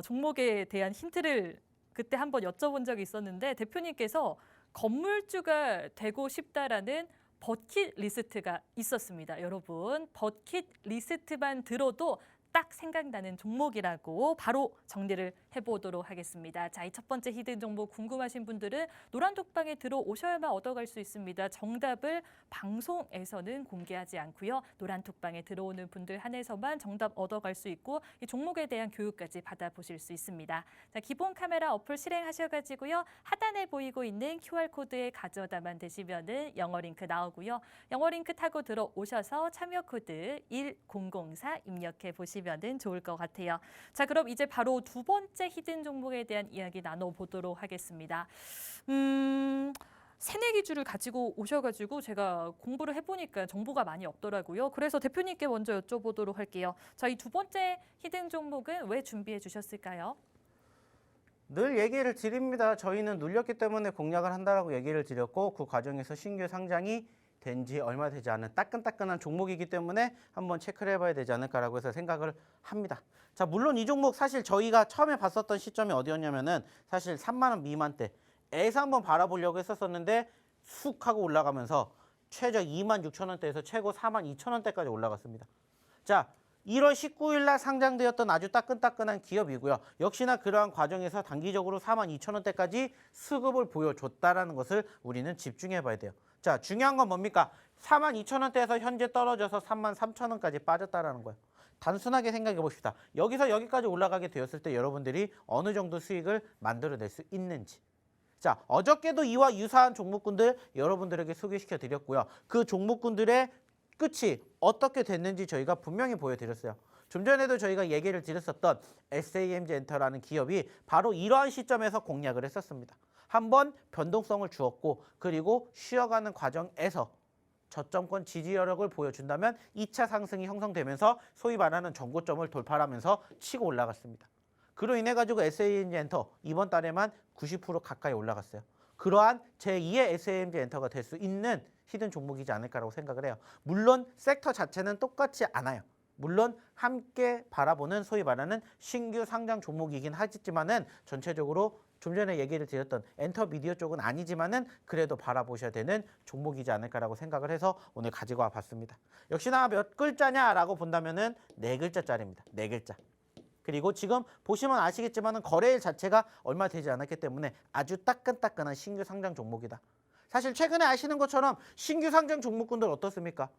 종목에 대한 힌트를 그때 한번 여쭤본 적이 있었는데 대표님께서 건물주가 되고 싶다라는 버킷리스트가 있었습니다. 여러분, 버킷리스트만 들어도 딱 생각나는 종목이라고 바로 정리를 해보도록 하겠습니다. 자, 이 첫 번째 히든 종목 궁금하신 분들은 노란톡방에 들어오셔야만 얻어갈 수 있습니다. 정답을 방송에서는 공개하지 않고요. 노란톡방에 들어오는 분들 한해서만 정답 얻어갈 수 있고 이 종목에 대한 교육까지 받아보실 수 있습니다. 자, 기본 카메라 어플 실행하셔가지고요. 하단에 보이고 있는 QR코드에 가져다만 되시면은 영어 링크 나오고요. 영어 링크 타고 들어오셔서 참여 코드 1004 입력해 보시면 좋을 것 같아요. 자, 그럼 이제 바로 두 번째 히든 종목에 대한 이야기 나눠보도록 하겠습니다. 새내기주를 가지고 오셔가지고 제가 공부를 해보니까 정보가 많이 없더라고요. 그래서 대표님께 먼저 여쭤보도록 할게요. 자, 이 두 번째 히든 종목은 왜 준비해 주셨을까요? 늘 얘기를 드립니다. 저희는 눌렸기 때문에 공략을 한다라고 얘기를 드렸고 그 과정에서 신규 상장이 된 지 얼마 되지 않은 따끈따끈한 종목이기 때문에 한번 체크를 해봐야 되지 않을까라고 해서 생각을 합니다. 자, 물론 이 종목 사실 저희가 처음에 봤었던 시점이 어디였냐면은 사실 3만 원 미만대에서 한번 바라보려고 했었었는데 쑥 하고 올라가면서 최저 2만 6천 원대에서 최고 4만 2천 원대까지 올라갔습니다. 자, 1월 19일 날 상장되었던 아주 따끈따끈한 기업이고요. 역시나 그러한 과정에서 단기적으로 4만 2천 원대까지 수급을 보여줬다라는 것을 우리는 집중해 봐야 돼요. 자, 중요한 건 뭡니까? 4만 2천 원대에서 현재 떨어져서 3만 3천 원까지 빠졌다라는 거예요. 단순하게 생각해 봅시다. 여기서 여기까지 올라가게 되었을 때 여러분들이 어느 정도 수익을 만들어낼 수 있는지. 자, 어저께도 이와 유사한 종목군들 여러분들에게 소개시켜 드렸고요. 그 종목군들의 끝이 어떻게 됐는지 저희가 분명히 보여드렸어요. 좀 전에도 저희가 얘기를 드렸었던 SAMG 엔터라는 기업이 바로 이러한 시점에서 공략을 했었습니다. 한번 변동성을 주었고 그리고 쉬어가는 과정에서 저점권 지지여력을 보여준다면 2차 상승이 형성되면서 소위 말하는 전고점을 돌파하면서 치고 올라갔습니다. 그로 인해 가지고 SAMG 엔터 이번 달에만 90% 가까이 올라갔어요. 그러한 제2의 SAMG 엔터가 될 수 있는 히든 종목이지 않을까라고 생각을 해요. 물론 섹터 자체는 똑같지 않아요. 물론 함께 바라보는 소위 말하는 신규 상장 종목이긴 하지만은 전체적으로 좀 전에 얘기를 드렸던 엔터 미디어 쪽은 아니지만은 그래도 바라보셔야 되는 종목이지 않을까라고 생각을 해서 오늘 가지고 와 봤습니다. 역시나 몇 글자냐라고 본다면은 4글자짜리입니다. 4글자. 그리고 지금 보시면 아시겠지만은 거래일 자체가 얼마 되지 않았기 때문에 아주 따끈따끈한 신규 상장 종목이다. 사실 최근에 아시는 것처럼 신규 상장 종목군들 어떻습니까?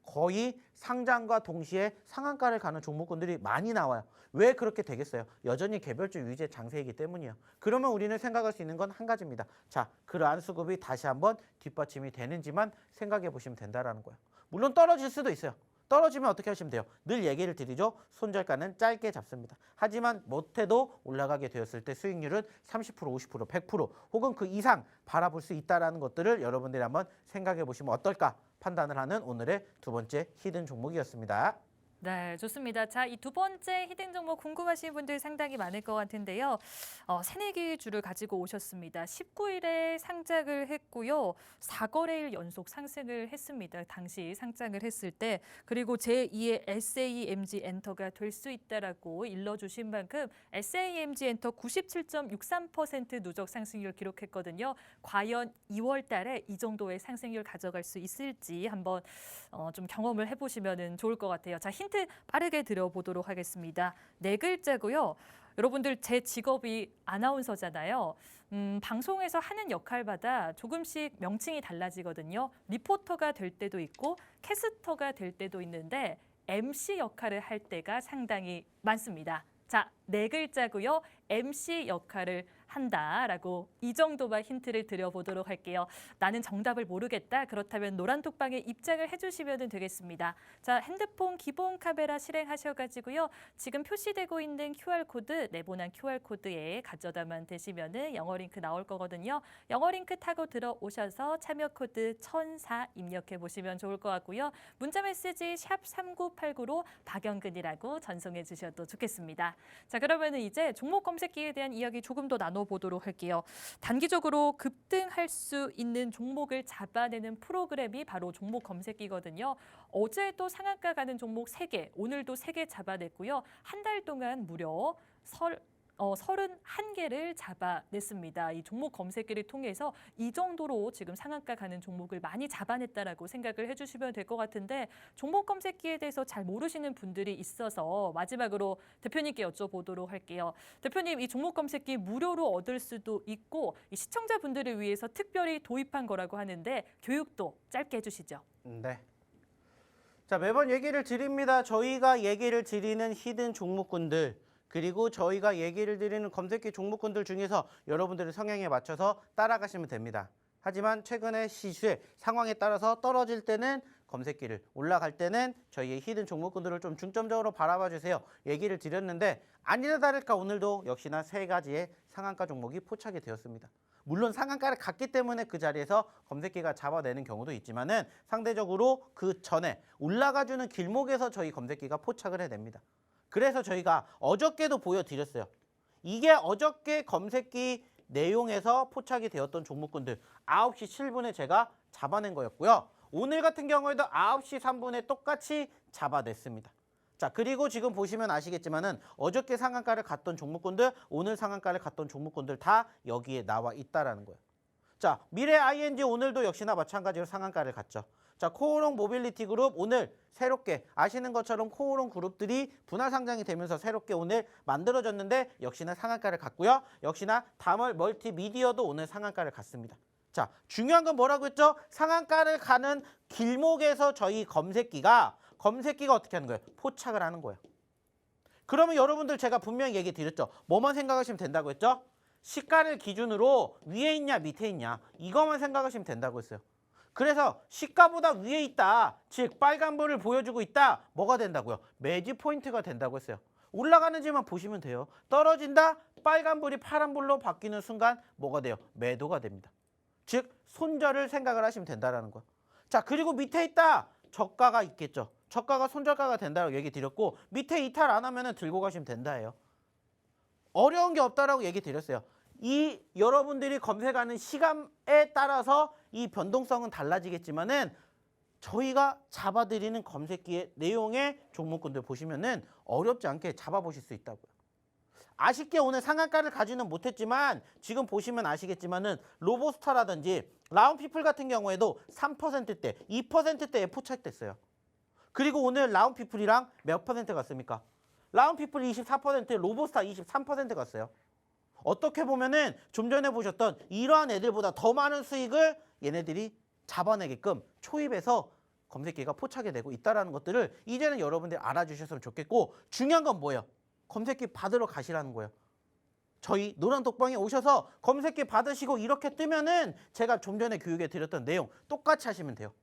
거의 상장과 동시에 상한가를 가는 종목군들이 많이 나와요. 왜 그렇게 되겠어요? 여전히 개별주 유지의 장세이기 때문이에요. 그러면 우리는 생각할 수 있는 건 한 가지입니다. 자, 그러한 수급이 다시 한번 뒷받침이 되는지만 생각해 보시면 된다라는 거예요. 물론 떨어질 수도 있어요. 떨어지면 어떻게 하시면 돼요? 늘 얘기를 드리죠. 손절가는 짧게 잡습니다. 하지만 못해도 올라가게 되었을 때 수익률은 30%, 50%, 100% 혹은 그 이상 바라볼 수 있다는 것들을 여러분들이 한번 생각해 보시면 어떨까 판단을 하는 오늘의 두 번째 히든 종목이었습니다. 네, 좋습니다. 자, 이 두 번째 히든 종목 궁금하신 분들 상당히 많을 것 같은데요. 새내기 주를 가지고 오셨습니다. 19일에 상장을 했고요. 4거래일 연속 상승을 했습니다. 당시 상장을 했을 때. 그리고 제2의 SAMG 엔터가 될 수 있다라고 일러주신 만큼 SAMG 엔터 97.63% 누적 상승률 기록했거든요. 과연 2월 달에 이 정도의 상승률 가져갈 수 있을지 한번 좀 경험을 해보시면 좋을 것 같아요. 자, 힌트 빠르게 드려보도록 하겠습니다. 네 글자고요. 여러분들 제 직업이 아나운서잖아요. 방송에서 하는 역할마다 조금씩 명칭이 달라지거든요. 리포터가 될 때도 있고 캐스터가 될 때도 있는데 MC 역할을 할 때가 상당히 많습니다. 자, 네 글자고요. MC 역할을 한다라고 이 정도만 힌트를 드려보도록 할게요. 나는 정답을 모르겠다. 그렇다면 노란톡방에 입장을 해주시면 되겠습니다. 자, 핸드폰 기본 카메라 실행하셔가지고요. 지금 표시되고 있는 QR코드, 네모난 QR코드에 가져다만 대시면 영어 링크 나올 거거든요. 영어 링크 타고 들어오셔서 참여 코드 1004 입력해 보시면 좋을 것 같고요. 문자 메시지 샵 3989로 박영근이라고 전송해 주셔도 좋겠습니다. 자, 그러면 이제 종목 검색기에 대한 이야기 조금 더 나눠보도록 할게요. 단기적으로 급등할 수 있는 종목을 잡아내는 프로그램이 바로 종목 검색기거든요. 어제도 상한가 가는 종목 3개, 오늘도 3개 잡아냈고요. 한 달 동안 무려 31개를 잡아냈습니다. 이 종목 검색기를 통해서 이 정도로 지금 상한가 가는 종목을 많이 잡아냈다라고 생각을 해주시면 될 것 같은데 종목 검색기에 대해서 잘 모르시는 분들이 있어서 마지막으로 대표님께 여쭤보도록 할게요. 대표님, 이 종목 검색기 무료로 얻을 수도 있고 이 시청자분들을 위해서 특별히 도입한 거라고 하는데 교육도 짧게 해주시죠. 네. 자, 매번 얘기를 드립니다. 저희가 얘기를 드리는 히든 종목군들 그리고 저희가 얘기를 드리는 검색기 종목군들 중에서 여러분들의 성향에 맞춰서 따라가시면 됩니다. 하지만 최근에 시세 상황에 따라서 떨어질 때는 검색기를, 올라갈 때는 저희의 히든 종목군들을 좀 중점적으로 바라봐 주세요. 얘기를 드렸는데 아니나 다를까 오늘도 역시나 3가지의 상한가 종목이 포착이 되었습니다. 물론 상한가를 갔기 때문에 그 자리에서 검색기가 잡아내는 경우도 있지만은 상대적으로 그 전에 올라가주는 길목에서 저희 검색기가 포착을 해냅니다. 그래서 저희가 어저께도 보여드렸어요. 이게 어저께 검색기 내용에서 포착이 되었던 종목군들 9시 7분에 제가 잡아낸 거였고요. 오늘 같은 경우에도 9시 3분에 똑같이 잡아냈습니다. 자, 그리고 지금 보시면 아시겠지만은 어저께 상한가를 갔던 종목군들, 오늘 상한가를 갔던 종목군들 다 여기에 나와 있다라는 거예요. 자, 미래 ING 오늘도 역시나 마찬가지로 상한가를 갔죠. 자, 코오롱 모빌리티 그룹 오늘 새롭게 아시는 것처럼 코오롱 그룹들이 분할 상장이 되면서 새롭게 오늘 만들어졌는데 역시나 상한가를 갔고요. 역시나 다멀 멀티미디어도 오늘 상한가를 갔습니다. 자, 중요한 건 뭐라고 했죠? 상한가를 가는 길목에서 저희 검색기가 어떻게 하는 거예요? 포착을 하는 거예요. 그러면 여러분들 제가 분명히 얘기 드렸죠. 뭐만 생각하시면 된다고 했죠? 시가를 기준으로 위에 있냐 밑에 있냐 이것만 생각하시면 된다고 했어요. 그래서 시가보다 위에 있다, 즉 빨간불을 보여주고 있다, 뭐가 된다고요? 매지 포인트가 된다고 했어요. 올라가는지만 보시면 돼요. 떨어진다, 빨간불이 파란불로 바뀌는 순간 뭐가 돼요? 매도가 됩니다. 즉 손절을 생각을 하시면 된다는 거예요. 자, 그리고 밑에 있다, 저가가 있겠죠. 저가가 손절가가 된다고 얘기 드렸고 밑에 이탈 안 하면 들고 가시면 된다예요. 어려운 게 없다라고 얘기 드렸어요. 이 여러분들이 검색하는 시간에 따라서 이 변동성은 달라지겠지만은 저희가 잡아드리는 검색기의 내용의 종목군들 보시면은 어렵지 않게 잡아보실 수 있다고요. 아쉽게 오늘 상한가를 가지는 못했지만 지금 보시면 아시겠지만은 로보스타라든지 라운피플 같은 경우에도 3%대, 2%대에 포착됐어요. 그리고 오늘 라운피플이랑 몇 퍼센트 갔습니까? 라운피플 24%, 로보스타 23% 갔어요. 어떻게 보면은 좀 전에 보셨던 이러한 애들보다 더 많은 수익을 얘네들이 잡아내게끔 초입해서 검색기가 포착이 되고 있다는 것들을 이제는 여러분들이 알아주셨으면 좋겠고 중요한 건 뭐예요? 검색기 받으러 가시라는 거예요. 저희 노란톡방에 오셔서 검색기 받으시고 이렇게 뜨면은 제가 좀 전에 교육해 드렸던 내용 똑같이 하시면 돼요.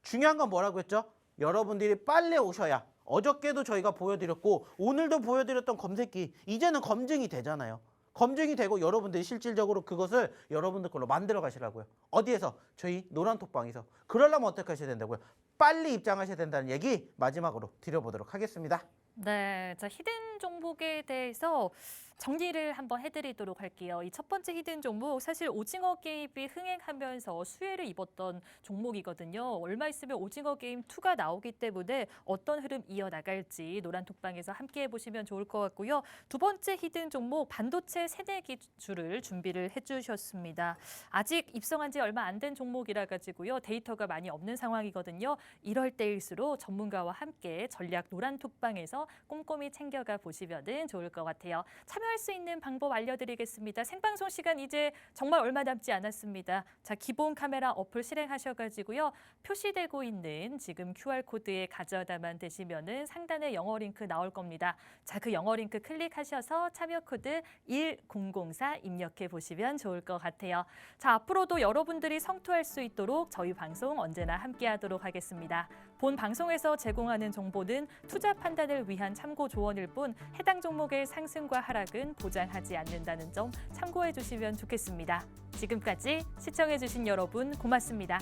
중요한 건 뭐라고 했죠? 여러분들이 빨리 오셔야 어저께도 저희가 보여드렸고 오늘도 보여드렸던 검색기 이제는 검증이 되잖아요. 검증이 되고 여러분들이 실질적으로 그것을 여러분들 걸로 만들어 가시라고요. 어디에서? 저희 노란톡방에서. 그러려면 어떻게 하셔야 된다고요? 빨리 입장하셔야 된다는 얘기 마지막으로 드려보도록 하겠습니다. 네, 자 히든 종목에 대해서 정리를 한번 해드리도록 할게요. 이 첫 번째 히든 종목 사실 오징어 게임이 흥행하면서 수혜를 입었던 종목이거든요. 얼마 있으면 오징어 게임 2가 나오기 때문에 어떤 흐름 이어나갈지 노란톡방에서 함께 해보시면 좋을 것 같고요. 두 번째 히든 종목 반도체 세대 기술을 준비를 해주셨습니다. 아직 입성한 지 얼마 안 된 종목이라 가지고요. 데이터가 많이 없는 상황이거든요. 이럴 때일수록 전문가와 함께 전략 노란톡방에서 꼼꼼히 챙겨가 보시면 좋을 것 같아요. 참여할 수 있는 방법 알려드리겠습니다. 생방송 시간 이제 정말 얼마 남지 않았습니다. 자, 기본 카메라 어플 실행하셔가지고요. 표시되고 있는 지금 QR코드에 가져다만 되시면은 상단에 영어 링크 나올 겁니다. 자, 그 영어 링크 클릭하셔서 참여 코드 1004 입력해 보시면 좋을 것 같아요. 자, 앞으로도 여러분들이 성투할 수 있도록 저희 방송 언제나 함께하도록 하겠습니다. 본 방송에서 제공하는 정보는 투자 판단을 위한 참고 조언일 뿐 해당 종목의 상승과 하락은 보장하지 않는다는 점 참고해 주시면 좋겠습니다. 지금까지 시청해 주신 여러분 고맙습니다.